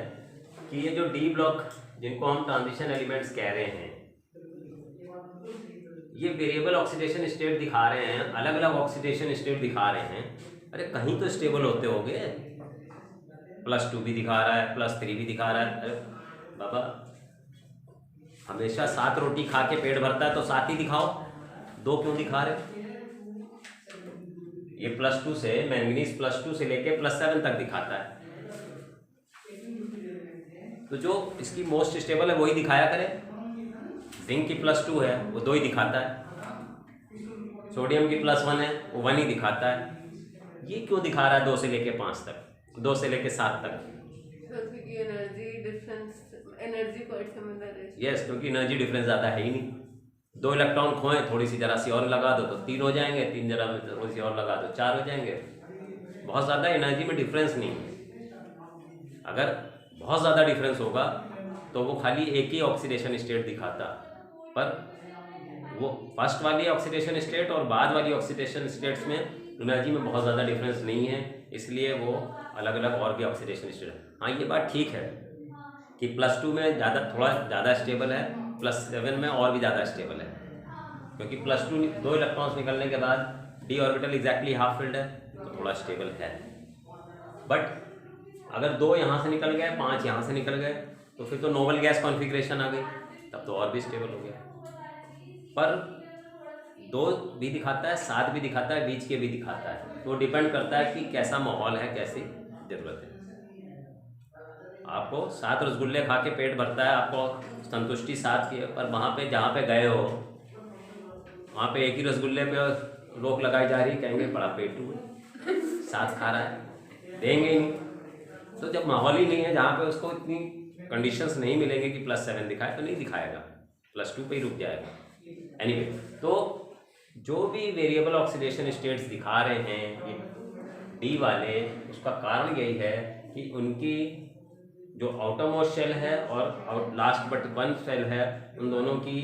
कि ये जो डी ब्लॉक जिनको हम ट्रांजिशन एलिमेंट्स कह रहे हैं, ये वेरिएबल ऑक्सीडेशन स्टेट दिखा रहे हैं, अलग अलग ऑक्सीडेशन स्टेट दिखा रहे हैं। अरे कहीं तो स्टेबल होते होंगे। +2 भी दिखा रहा है, +3 भी दिखा रहा है। अरे बाबा, हमेशा 7 रोटी खा के पेट भरता है तो 7 ही दिखाओ, 2 क्यों दिखा रहे? ये +2 से मैंगनीज +2 से लेके +7 तक दिखाता है, तो जो इसकी मोस्ट स्टेबल है वही दिखाया करे। जिंक की +2 है वो 2 ही दिखाता है, सोडियम की +1 है वो 1 ही दिखाता है। ये क्यों दिखा रहा है 2 से लेके 5 तक, 2 से लेके 7 तक? क्योंकि energy difference, energy quite similar है। यस, क्योंकि एनर्जी डिफरेंस ज़्यादा है ही नहीं। 2 इलेक्ट्रॉन खोए, थोड़ी सी जरा सी और लगा दो तो 3 हो जाएंगे, 3 जरा में थोड़ी सी और लगा दो 4 हो जाएंगे। बहुत ज़्यादा एनर्जी में डिफरेंस नहीं है। अगर बहुत ज़्यादा डिफरेंस होगा तो वो खाली एक ही ऑक्सीडेशन स्टेट दिखाता, पर वो फर्स्ट वाली ऑक्सीडेशन स्टेट और बाद वाली ऑक्सीडेशन स्टेट्स में एनर्जी में बहुत ज़्यादा डिफरेंस नहीं है, इसलिए वो अलग अलग और भी ऑक्सीडेशन स्टेट। हाँ ये बात ठीक है कि +2 में थोड़ा ज़्यादा स्टेबल है, +7 में और भी ज़्यादा स्टेबल है, क्योंकि +2 2 इलेक्ट्रॉन्स निकलने के बाद D orbital exactly half filled है तो थोड़ा स्टेबल है। बट अगर 2 यहाँ से निकल गए, 5 यहाँ से निकल गए तो फिर तो नोबल गैस कॉन्फ़िगरेशन आ गई, तब तो और भी स्टेबल हो गया। पर 2 भी दिखाता है, 7 भी दिखाता है, बीच के भी दिखाता है, तो डिपेंड करता है कि कैसा माहौल है, कैसी ज़रूरत है। आपको 7 रसगुल्ले खा के पेट भरता है, आपको संतुष्टि 7 की है, पर वहाँ पे जहाँ पे गए हो वहाँ पे एक ही रसगुल्ले पे रोक लगाई जा रही, कहेंगे बड़ा पेटू है, 7 खा रहा है, देंगे ही नहीं। तो जब माहौल ही नहीं है, जहाँ पे उसको इतनी कंडीशंस नहीं मिलेंगे कि +7 दिखाए, तो नहीं दिखाएगा, +2 पे ही रुक जाएगा। एनीवे, तो जो भी वेरिएबल ऑक्सीडेशन स्टेट्स दिखा रहे हैं ये डी वाले, उसका कारण यही है कि उनकी जो आउटरमोस्ट शेल है और लास्ट बट 1 शेल है, उन दोनों की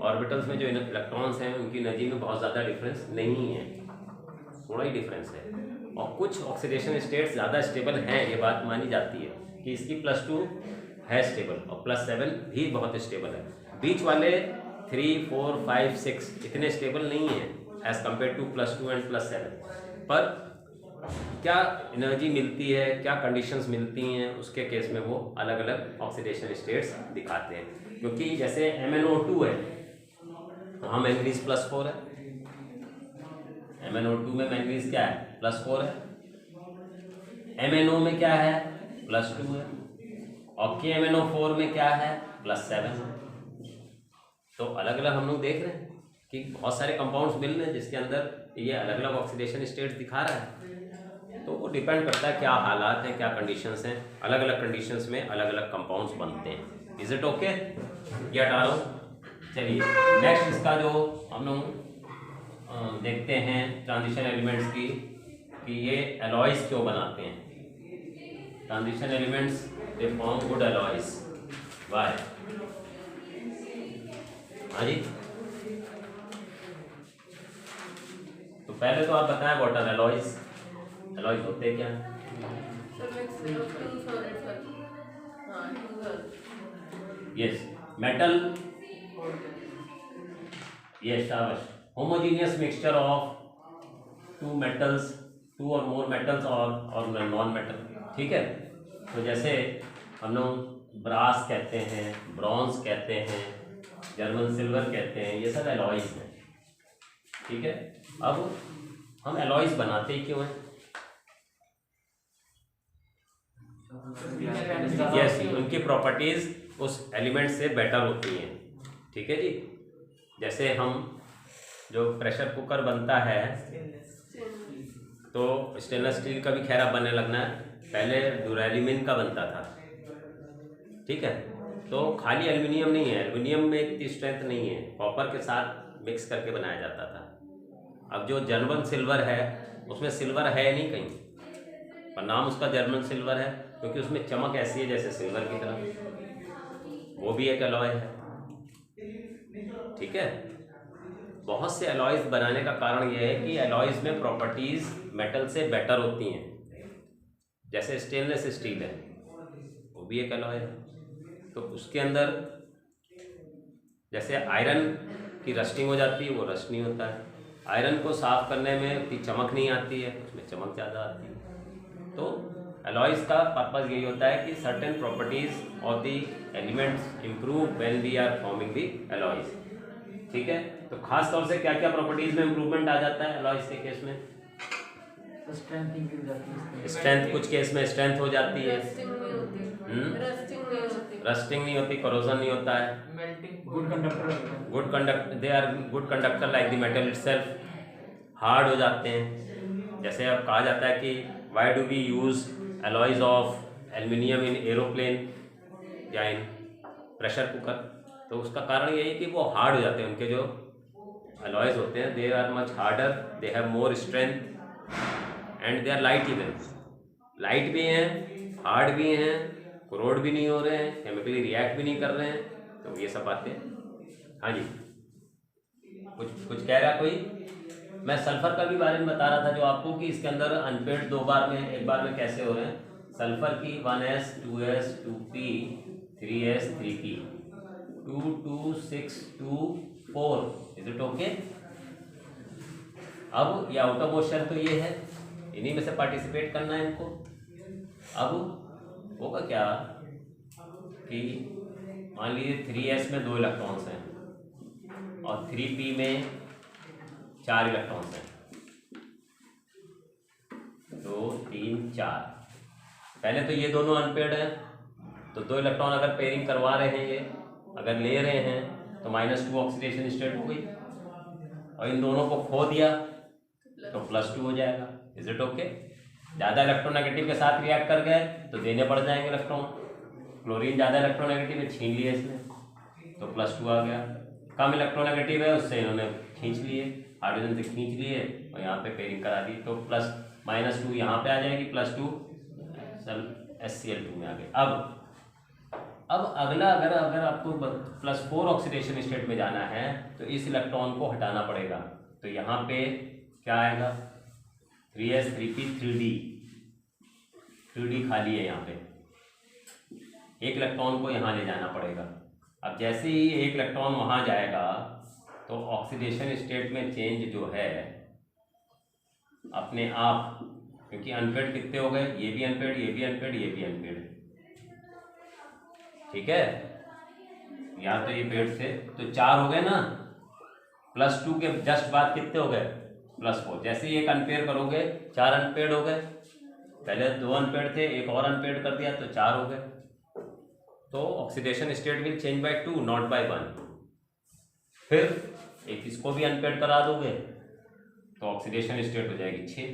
ऑर्बिटल्स में जो इलेक्ट्रॉन्स हैं उनकी एनर्जी में बहुत ज़्यादा डिफरेंस नहीं है, थोड़ा ही डिफरेंस है। और कुछ ऑक्सीडेशन स्टेट्स ज़्यादा स्टेबल हैं, ये बात मानी जाती है कि इसकी +2 है स्टेबल और +7 भी बहुत स्टेबल है। बीच वाले 3, 4, 5, 6 इतने स्टेबल नहीं है एज़ कम्पेयर टू +2 एंड +7। पर क्या एनर्जी मिलती है, क्या कंडीशंस मिलती हैं, उसके केस में वो अलग अलग ऑक्सीडेशन स्टेट्स दिखाते हैं। क्योंकि जैसे MnO2 है, वहाँ मैंगनीज +4 है, MnO2 में मैंगनीज क्या है, +4 है। MnO में क्या है, +2 है, और KMnO4 में क्या है, +7 है। तो अलग अलग हम लोग देख रहे हैं कि बहुत सारे कंपाउंड्स मिल रहे हैं जिसके अंदर ये अलग अलग ऑक्सीडेशन स्टेट्स दिखा रहा है। तो वो डिपेंड करता है क्या हालात हैं, क्या कंडीशंस हैं, अलग अलग कंडीशंस में अलग अलग कंपाउंड्स बनते हैं। Is it okay? ये हटा लो। चलिए नेक्स्ट इसका जो हम लोग देखते हैं ट्रांजिशन एलिमेंट्स की, कि ये एलॉयज क्यों बनाते हैं। Transition elements they form good alloys, why? हाँ जी, तो पहले तो आप बताएं व्हाट आर एलॉयज, एलॉयज होते क्या हैं? यस, मेटल, यस शाबाश, होमोजीनियस मिक्सचर ऑफ 2 मेटल्स, 2 और मोर मेटल्स और नॉन मेटल। ठीक है, तो जैसे हम लोग ब्रास कहते हैं, ब्रॉन्ज कहते हैं, जर्मन सिल्वर कहते हैं, ये सब एलॉयज हैं। ठीक है, अब हम एलॉयज बनाते ही क्यों हैं? यस, उनकी प्रॉपर्टीज उस एलिमेंट से बेटर होती हैं। ठीक है जी, जैसे हम जो प्रेशर कुकर बनता है, तो स्टेनलेस स्टील का भी खैर अब बनने लगना है, पहले ड्यूरेलिमिन का बनता था, ठीक है। तो खाली एल्युमिनियम नहीं है, एल्युमिनियम में इतनी स्ट्रेंथ नहीं है, कॉपर के साथ मिक्स करके बनाया जाता था। अब जो जर्मन सिल्वर है उसमें सिल्वर है नहीं कहीं, पर नाम उसका जर्मन सिल्वर है क्योंकि उसमें चमक ऐसी है जैसे सिल्वर की तरह, वो भी एक एलॉय है, ठीक है। बहुत से एलॉयज बनाने का कारण यह है कि एलॉयज में प्रॉपर्टीज मेटल से बेटर होती हैं, जैसे स्टेनलेस स्टील है वो भी एक एलॉय है। तो उसके अंदर जैसे आयरन की रस्टिंग हो जाती है, वो रस्ट नहीं होता है, आयरन को साफ करने में उतनी चमक नहीं आती है, उसमें चमक ज़्यादा आती है। तो एलॉयज का पर्पज़ यही होता है कि certain properties of the elements improve when we are forming the alloys, ठीक है। तो खास तौर से क्या क्या प्रॉपर्टीज में इम्प्रूवमेंट आ जाता है एलॉयज के केस में? स्ट्रेंथ इंक्रीज जाती है, स्ट्रेंथ, कुछ केस में स्ट्रेंथ हो जाती है, रस्टिंग नहीं होती, रस्टिंग नहीं होती, करोजन नहीं होता है, melting, good conductor, good conduct, they are good conductor like the metal itself, hard हो जाते हैं। जैसे अब कहा जाता है कि why do we use alloys of aluminium in aeroplane या इन प्रेशर कुकर, तो उसका कारण यही है कि वो हार्ड हो जाते हैं, उनके जो एलॉयज होते हैं they are much harder, they have more strength and they are light, even light भी हैं, हार्ड भी हैं, कोरोड भी नहीं हो रहे हैं, केमिकली रिएक्ट भी नहीं कर रहे हैं, तो ये सब बातें। हाँ जी, कुछ कह रहा कोई? मैं सल्फर का भी बारे में बता रहा था जो आपको कि इसके अंदर अनपेड दो बार में, एक बार में कैसे हो रहे हैं। सल्फर की 1s 2s 2p 3s 3p 2 2 6 2 4, is it okay? अब ये आउट ऑफ मोशन तो ये है, इन्हीं में से पार्टिसिपेट करना है इनको। अब होगा क्या कि मान लीजिए 3s में 2 इलेक्ट्रॉन्स हैं और 3p में 4 इलेक्ट्रॉन्स हैं, 2 3 4। पहले तो ये दोनों अनपेड हैं, तो 2 इलेक्ट्रॉन अगर पेयरिंग करवा रहे हैं, ये अगर ले रहे हैं तो -2 ऑक्सीडेशन स्टेट हो गई, और इन दोनों को खो दिया तो +2 हो जाएगा, इज इट ओके? ज़्यादा इलेक्ट्रोनेगेटिव के साथ रिएक्ट कर गए तो देने पड़ जाएंगे इलेक्ट्रॉन, क्लोरीन ज़्यादा इलेक्ट्रोनेगेटिव है, छीन लिए इसने तो +2 आ गया। कम इलेक्ट्रोनेगेटिव है, उससे इन्होंने खींच लिए, हाइड्रोजन से खींच लिए और यहाँ पे पेयरिंग करा दी, तो -2 यहाँ पे आ जाएगी, +2 HCl2 में आ गए। अब अगला अगर आपको +4 ऑक्सीडेशन स्टेट में जाना है तो इस इलेक्ट्रॉन को हटाना पड़ेगा, तो यहाँ पे क्या आएगा? 3s 3p 3d खाली है, यहाँ पे एक इलेक्ट्रॉन को यहाँ ले जाना पड़ेगा। अब जैसे ही एक इलेक्ट्रॉन वहाँ जाएगा तो ऑक्सीडेशन स्टेट में चेंज जो है अपने आप, क्योंकि अनपेड कितने हो गए, ये भी अनपेड, ये भी अनपेड, ये भी अनपेड, ठीक है। यहाँ तो ये पेड थे तो 4 हो गए ना, +2 के जस्ट बाद कितने हो गए? +4। जैसे ही एक अनपेड करोगे 4 अनपेड हो गए, पहले 2 अनपेड थे, एक और अनपेड कर दिया तो 4 हो गए। तो oxidation state will change by 2 not by 1। फिर एक इसको भी अनपेड करा दोगे तो ऑक्सीडेशन स्टेट हो जाएगी 6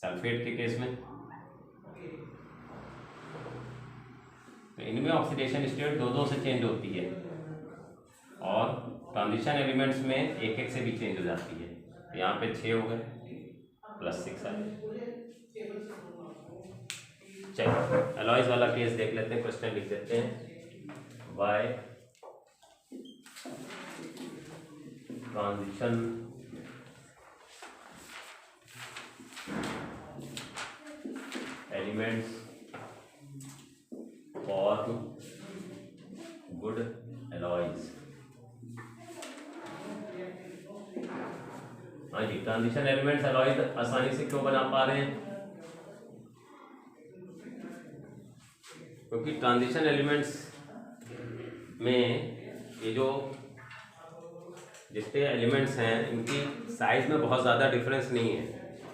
सल्फेट के केस में। तो इनमें ऑक्सीडेशन स्टेट 2-2 से चेंज होती है और ट्रांजिशन एलिमेंट्स में 1-1 से भी चेंज हो जाती है। तो यहाँ पे 6 हो गए +6 आ गए। चलो एलॉयज वाला केस देख लेते हैं, क्वेश्चन लिख देते हैं। By transition elements for good alloys. हाँ जी, ट्रांजिशन एलिमेंट्स एलॉयज आसानी से क्यों बना पा रहे हैं? क्योंकि ट्रांजिशन एलिमेंट्स में ये जो जितने एलिमेंट्स हैं इनकी साइज में बहुत ज़्यादा डिफरेंस नहीं है,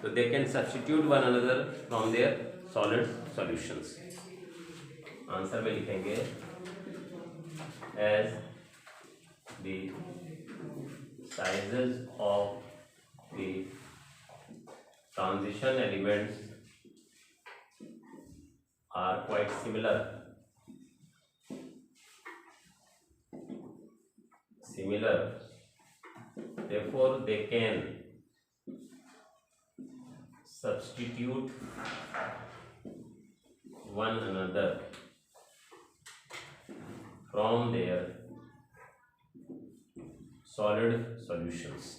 तो they can substitute one another from their solid solutions. Answer में लिखेंगे as the sizes of the transition elements are quite similar, therefore they can substitute one another from their solid solutions.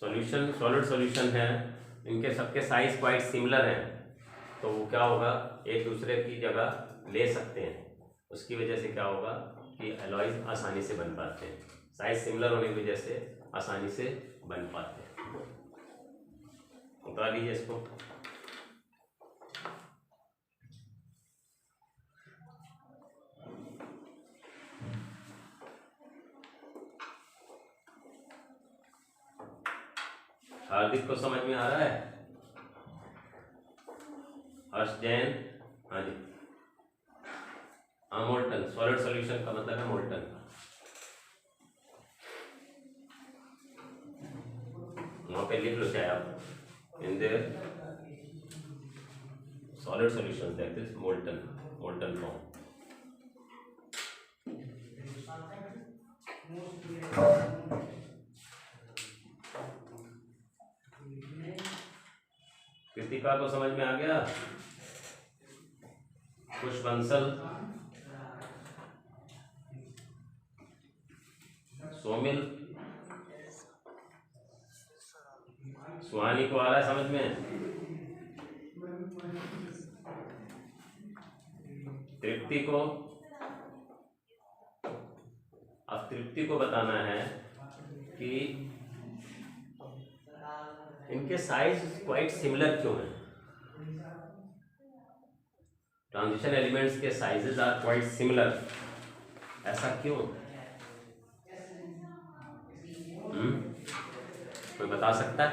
Solid solution है, इनके सबके size quite similar हैं, तो वो क्या होगा, एक दूसरे की जगह ले सकते हैं। उसकी वजह से क्या होगा कि एलॉयज आसानी से बन पाते हैं, साइज सिमिलर होने की वजह से आसानी से बन पाते हैं। उतार लीजिए इसको। हार्दिक को समझ में आ रहा है? हर्ष जैन, हाँ जी। हाँ, मोल्टन सॉलिड सॉल्यूशन का मतलब है मोल्टन। वहां पे लिख लो चाहे आप, in their solid solution that is molten form. Kritika को समझ में आ गया? कुश बंसल, सोमिल, सुहानी को आ रहा है समझ में? तृप्ति को, अब तृप्ति को बताना है कि इनके साइज क्वाइट सिमिलर क्यों हैं। ट्रांजिशन एलिमेंट्स के साइजेस आर क्वाइट सिमिलर, ऐसा क्यों? कोई बता सकता है?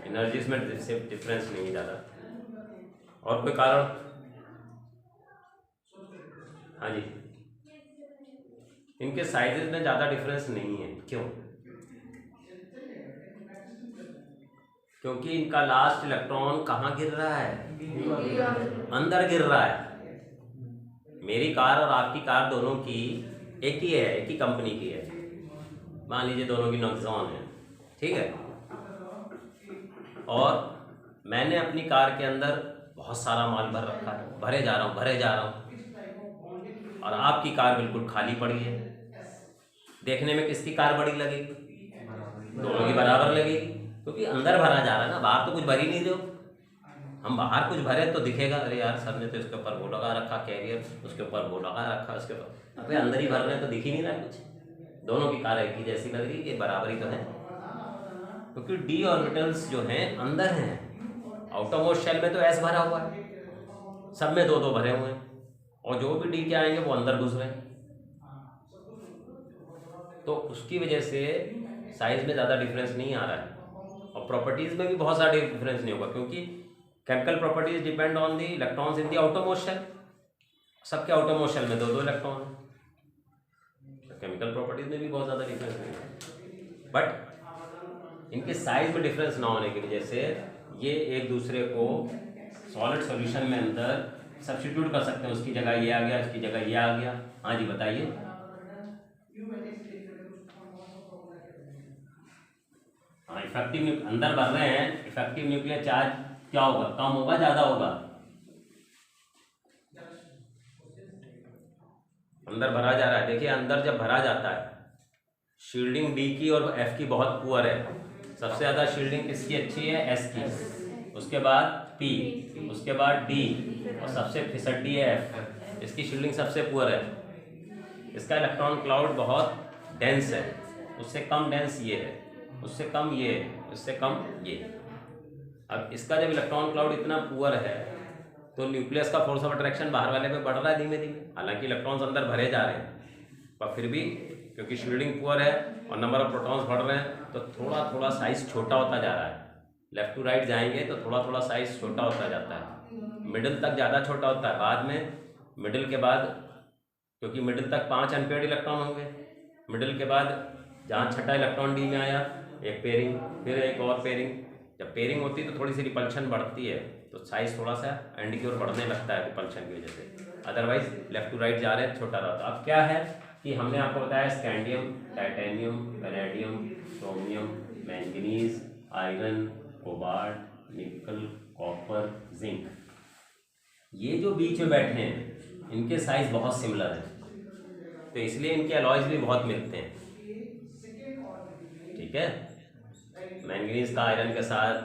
एनर्जीज में डिफरेंस नहीं ज़्यादा, और कोई कारण? हाँ जी, इनके साइजेस में ज़्यादा डिफरेंस नहीं है, क्यों? क्योंकि इनका लास्ट इलेक्ट्रॉन कहाँ गिर रहा है? अंदर गिर रहा है। मेरी कार और आपकी कार दोनों की एक ही है, एक ही कंपनी की है, मान लीजिए दोनों की नॉक्सॉन है, ठीक है। और मैंने अपनी कार के अंदर बहुत सारा माल भर रखा है, भरे जा रहा हूँ, और आपकी कार बिल्कुल खाली पड़ी है। देखने में किसकी कार बड़ी लगेगी? दोनों की बराबर लगेगी, क्योंकि अंदर भरा जा रहा है ना, बाहर तो कुछ भर ही नहीं दो। हम बाहर कुछ भरे तो दिखेगा, अरे यार सर ने तो इसके ऊपर वो लगा रखा कैरियर, उसके ऊपर वो लगा रखा, उसके ऊपर, अबे अंदर ही भर रहे हैं तो दिख ही नहीं रहा कुछ। दोनों की कार एक ही जैसी लग रही है, ये बराबरी तो है, क्योंकि डी ऑर्बिटल्स जो हैं अंदर हैं। आउटरमोस्ट शेल में तो एस भरा हुआ है, सब में दो दो भरे हुए हैं, और जो भी डी के आएंगे वो अंदर घुस रहे हैं, तो उसकी वजह से साइज में ज़्यादा डिफरेंस नहीं आ रहा है। और प्रॉपर्टीज़ में भी बहुत सारा डिफरेंस नहीं होगा, क्योंकि chemical properties depend on the electrons in the outermost shell. सबके आउटरमोस्ट शेल में दो दो इलेक्ट्रॉन हैं, तो केमिकल प्रॉपर्टीज में भी बहुत ज़्यादा डिफरेंस नहीं है। बट इनके साइज में डिफरेंस ना होने की वजह से ये एक दूसरे को सॉलिड सॉल्यूशन में अंदर सब्स्टिट्यूट कर सकते हैं। उसकी जगह ये आ गया, उसकी जगह ये आ गया। हाँ जी बताइए। हाँ, इफेक्टिव अंदर भर रहे हैं, इफेक्टिव न्यूक्लियर चार्ज क्या होगा? कम होगा, ज़्यादा होगा? अंदर भरा जा रहा है, देखिए अंदर जब भरा जाता है, शील्डिंग डी की और एफ की बहुत पुअर है। सबसे ज़्यादा शील्डिंग किसकी अच्छी है? एस की, उसके बाद पी, उसके बाद डी, और सबसे फिसड्डी है एफ। इसकी शील्डिंग सबसे पुअर है। इसका इलेक्ट्रॉन क्लाउड बहुत डेंस है, उससे कम डेंस ये है, उससे कम ये है, उससे कम ये। अब इसका जब इलेक्ट्रॉन क्लाउड इतना पुअर है तो न्यूक्लियस का फोर्स ऑफ अट्रैक्शन बाहर वाले पे बढ़ रहा है धीमे धीमे। हालांकि इलेक्ट्रॉन्स अंदर भरे जा रहे हैं, पर फिर भी क्योंकि शील्डिंग पुअर है और नंबर ऑफ प्रोटॉन्स बढ़ रहे हैं, तो थोड़ा थोड़ा साइज छोटा होता जा रहा है। लेफ्ट टू राइट जाएंगे तो थोड़ा थोड़ा साइज छोटा होता जाता है, मिडिल तक ज़्यादा छोटा होता है, बाद में मिडिल के बाद, क्योंकि मिडिल तक 5 अनपेयर्ड इलेक्ट्रॉन होंगे, मिडिल के बाद जहाँ छठा इलेक्ट्रॉन डी में आया एक पेयरिंग, फिर एक और पेयरिंग। जब पेयरिंग होती है तो थोड़ी सी रिपल्शन बढ़ती है, तो साइज थोड़ा सा एंड की ओर बढ़ने लगता है रिपल्शन की वजह से, अदरवाइज लेफ्ट टू राइट जा रहे हैं छोटा रहता। अब क्या है कि हमने आपको बताया scandium, titanium, vanadium, chromium, manganese, iron, cobalt, निकल, कॉपर, जिंक, ये जो बीच में बैठे हैं इनके साइज बहुत सिमिलर है, तो इसलिए इनके अलॉयज भी बहुत मिलते हैं। ठीक है, मैंगनीज का आयरन के साथ,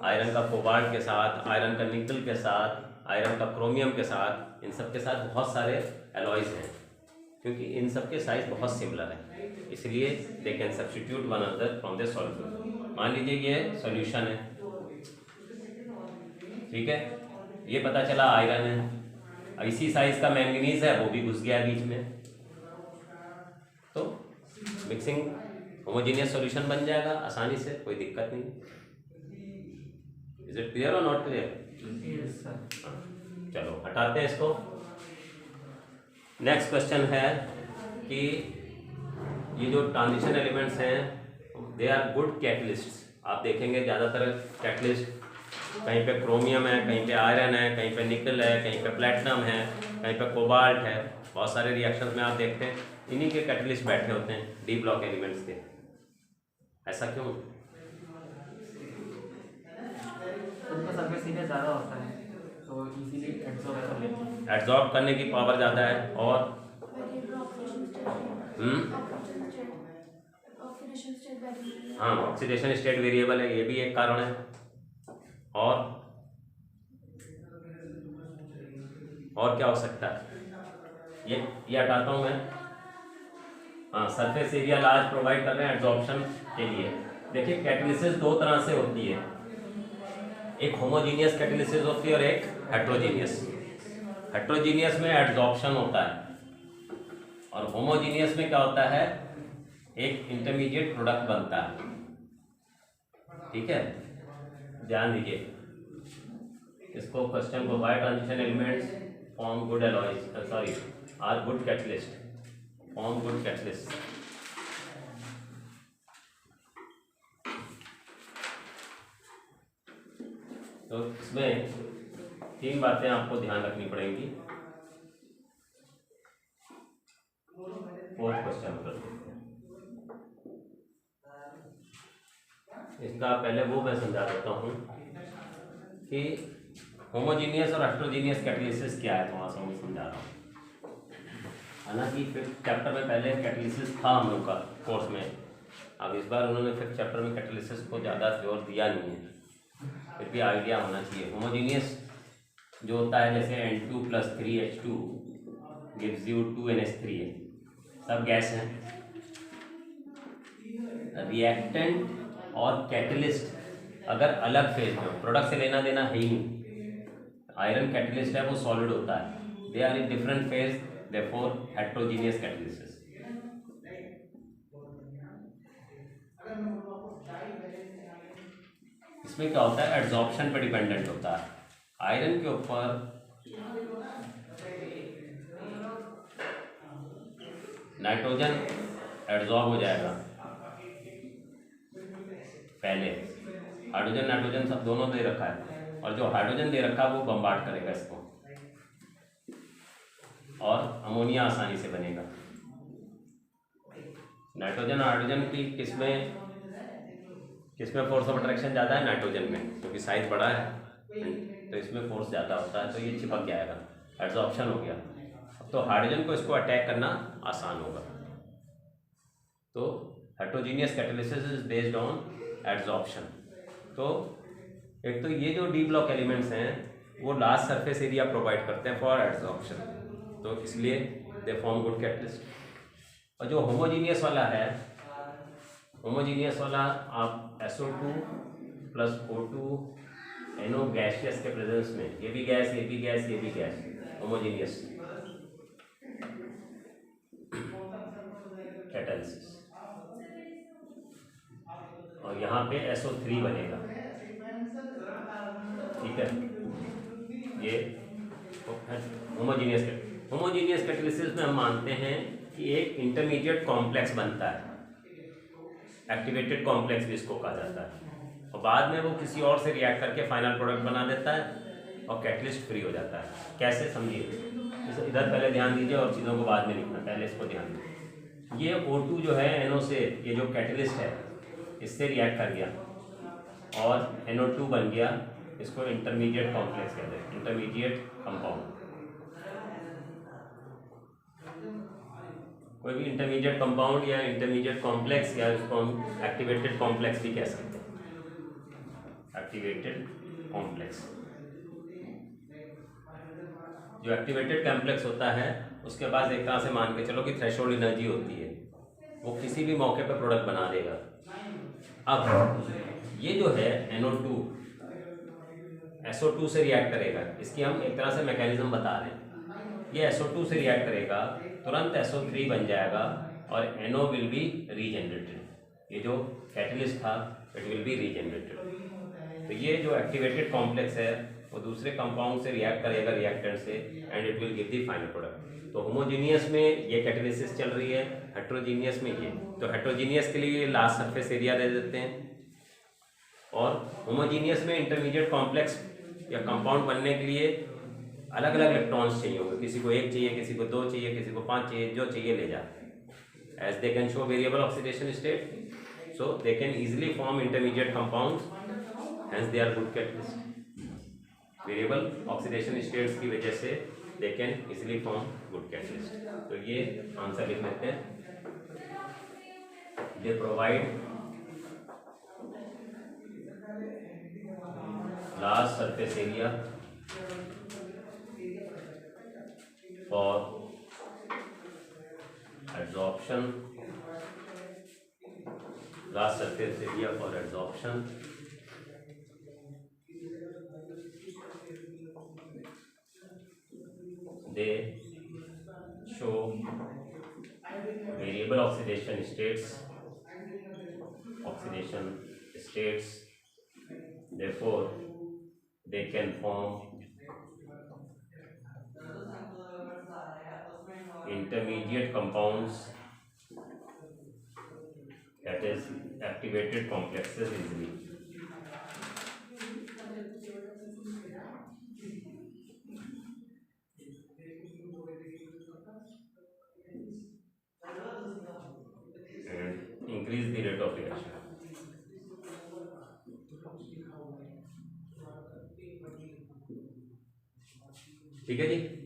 आयरन का कोबाल्ट के साथ, आयरन का निकल के साथ, आयरन का क्रोमियम के साथ, इन सब के साथ बहुत सारे अलॉयज हैं, क्योंकि इन सब के साइज बहुत सिमिलर है, इसलिए दे can substitute one another from the solution. मान लीजिए ये सॉल्यूशन है, ठीक है, ये पता चला आयरन है, इसी साइज का मैंगनीज है, वो भी घुस गया बीच में, तो मिक्सिंग होमोजेनियस सॉल्यूशन बन जाएगा आसानी से, कोई दिक्कत नहीं। इज इट क्लियर और नॉट क्लियर? Yes, sir. चलो हटाते हैं इसको। नेक्स्ट क्वेश्चन है कि ये जो ट्रांजिशन एलिमेंट्स हैं दे आर गुड कैटलिस्ट्स। आप देखेंगे ज़्यादातर कैटलिस्ट कहीं पे क्रोमियम है, कहीं पे आयरन है, कहीं पे निकल है, कहीं पे प्लेटिनम है, कहीं पे कोबाल्ट है, बहुत सारे रिएक्शंस में आप देखते हैं इन्हीं के कैटलिस्ट बैठे होते हैं डी ब्लॉक एलिमेंट्स के। ऐसा क्यों? उनका सरफेस एरिया ज़्यादा होता है तो इजीली एब्जॉर्ब कर लेते हैं। एब्जॉर्ब करने की पावर ज़्यादा है और हाँ ऑक्सीडेशन स्टेट वेरिएबल है, ये भी एक कारण है। और क्या हो सकता है? ये हटाता हूँ मैं। हाँ, सरफेस एरिया लार्ज प्रोवाइड कर रहे हैं एब्जॉर्प्शन के लिए। देखिए कैटालिसिस दो तरह से होती है, एक होमोजीनियस कैटालिसिस होती है और एक हेट्रोजीनियस। हेट्रोजीनियस में एब्जॉर्प्शन होता है और होमोजीनियस में क्या होता है, एक इंटरमीडिएट प्रोडक्ट बनता है। ठीक है, ध्यान दीजिए इसको, क्वेश्चन को, by transition elements form good alloys, sorry are good catalyst, form good catalyst. तो इसमें 3 बातें आपको ध्यान रखनी पड़ेंगी। 4th क्वेश्चन कर देते हैं। इसका पहले वो मैं समझा देता हूँ कि होमोजीनियस और हेट्रोजीनियस कैटालिसिस क्या है, थोड़ा सा मैं समझा रहा हूँ। हालांकि 5th चैप्टर में पहले कैटालिसिस था हम लोग का कोर्स में, अब इस बार उन्होंने 5th चैप्टर में कैटालिसिस को ज़्यादा जोर दिया नहीं है, फिर भी आइडिया होना चाहिए। होमोजीनियस जो होता है जैसे N2 + 3H2 gives you 2NH3 है, सब गैस हैं। रिएक्टेंट और कैटलिस्ट अगर अलग फेज में हो, प्रोडक्ट से लेना देना है ही नहीं। आयरन कैटलिस्ट है वो सॉलिड होता है, they are in different phase, therefore heterogeneous catalysis. इसमें क्या होता है, एड्जॉर्प्शन पे डिपेंडेंट होता है। आयरन के ऊपर नाइट्रोजन एड्जॉर्ब हो जाएगा पहले, हाइड्रोजन नाइट्रोजन सब दोनों दे रखा है, और जो हाइड्रोजन दे रखा है वो बम्बार्ड करेगा इसको और अमोनिया आसानी से बनेगा। नाइट्रोजन और हाइड्रोजन की किसमें फोर्स ऑफ अट्रैक्शन ज़्यादा है? नाइट्रोजन में, क्योंकि साइज बड़ा है तो इसमें फोर्स ज़्यादा होता है, तो ये चिपक जाएगा, एड्जॉर्प्शन हो गया। अब तो हाइड्रोजन को इसको अटैक करना आसान होगा। तो heterogeneous catalysis is based on adsorption. तो एक तो ये जो डी ब्लॉक एलिमेंट्स हैं वो लार्ज सरफेस एरिया प्रोवाइड करते हैं फॉर एड्जॉर्प्शन, तो इसलिए दे फॉर्म गुड कैटलिस्ट। और जो होमोजीनियस वाला है, होमोजीनियस वाला आप SO2 + O2 NO गैसियस के प्रेजेंस में, ये भी गैस, ये भी गैस, ये भी गैस, होमोजीनियस कैटालिसिस। और यहाँ पे SO3 बनेगा, ठीक है, ये होमोजीनियस होमोजीनियस कैटालिसिस में हम मानते हैं कि एक इंटरमीडिएट कॉम्प्लेक्स बनता है, एक्टिवेटेड कॉम्प्लेक्स भी इसको कहा जाता है, और बाद में वो किसी और से रिएक्ट करके फाइनल प्रोडक्ट बना देता है और कैटलिस्ट फ्री हो जाता है। कैसे, समझिए। इधर पहले ध्यान दीजिए और चीज़ों को बाद में लिखना, पहले इसको ध्यान दीजिए। ये O2 जो है NO से, ये जो कैटलिस्ट है इससे रिएक्ट कर गया और NO2 बन गया, इसको इंटरमीडिएट कॉम्प्लेक्स कहते हैं, इंटरमीडिएट कंपाउंड। कोई भी इंटरमीडिएट कंपाउंड या इंटरमीडिएट कॉम्प्लेक्स, या इसको हम एक्टिवेटेड कॉम्प्लेक्स भी कह सकते हैं, एक्टिवेटेड कॉम्प्लेक्स। जो एक्टिवेटेड कॉम्प्लेक्स होता है उसके पास एक तरह से मान के चलो कि थ्रेशोल्ड एनर्जी होती है, वो किसी भी मौके पर प्रोडक्ट बना देगा। अब ये जो है NO2 SO2 से रिएक्ट करेगा, इसकी हम एक तरह से मैकेनिज्म बता रहे हैं। ये SO2 से रिएक्ट करेगा, तुरंत SO3 बन जाएगा और NO विल बी रीजनरेटेड। ये जो कैटलिस्ट था इट विल बी रीजनरेटेड। तो ये जो एक्टिवेटेड कॉम्प्लेक्स है वो दूसरे कंपाउंड से रिएक्ट करेगा रिएक्टेंट से, and it will give the final product. तो होमोजीनियस में ये कैटालिसिस चल रही है, हेट्रोजीनियस में ये। तो हेट्रोजीनियस के लिए लास्ट सरफेस एरिया दे देते हैं, और होमोजीनियस में इंटरमीडिएट कॉम्प्लेक्स या कंपाउंड बनने के लिए अलग अलग इलेक्ट्रॉन्स चाहिए होंगे, किसी को 1 चाहिए, किसी को 2 चाहिए, किसी को 5 चाहिए, जो चाहिए ले जाते हैं। As they can show variable oxidation state, so they can easily form intermediate compounds, hence they are good catalyst. Variable oxidation states की वजह से they can easily form good catalyst. तो ये आंसर लिख लेते हैं, they provide large surface area for adsorption, large surface area for adsorption, they show variable oxidation states, therefore they can form intermediate compounds, that is activated complexes easily. And increase the rate of reaction. ठीक है जी।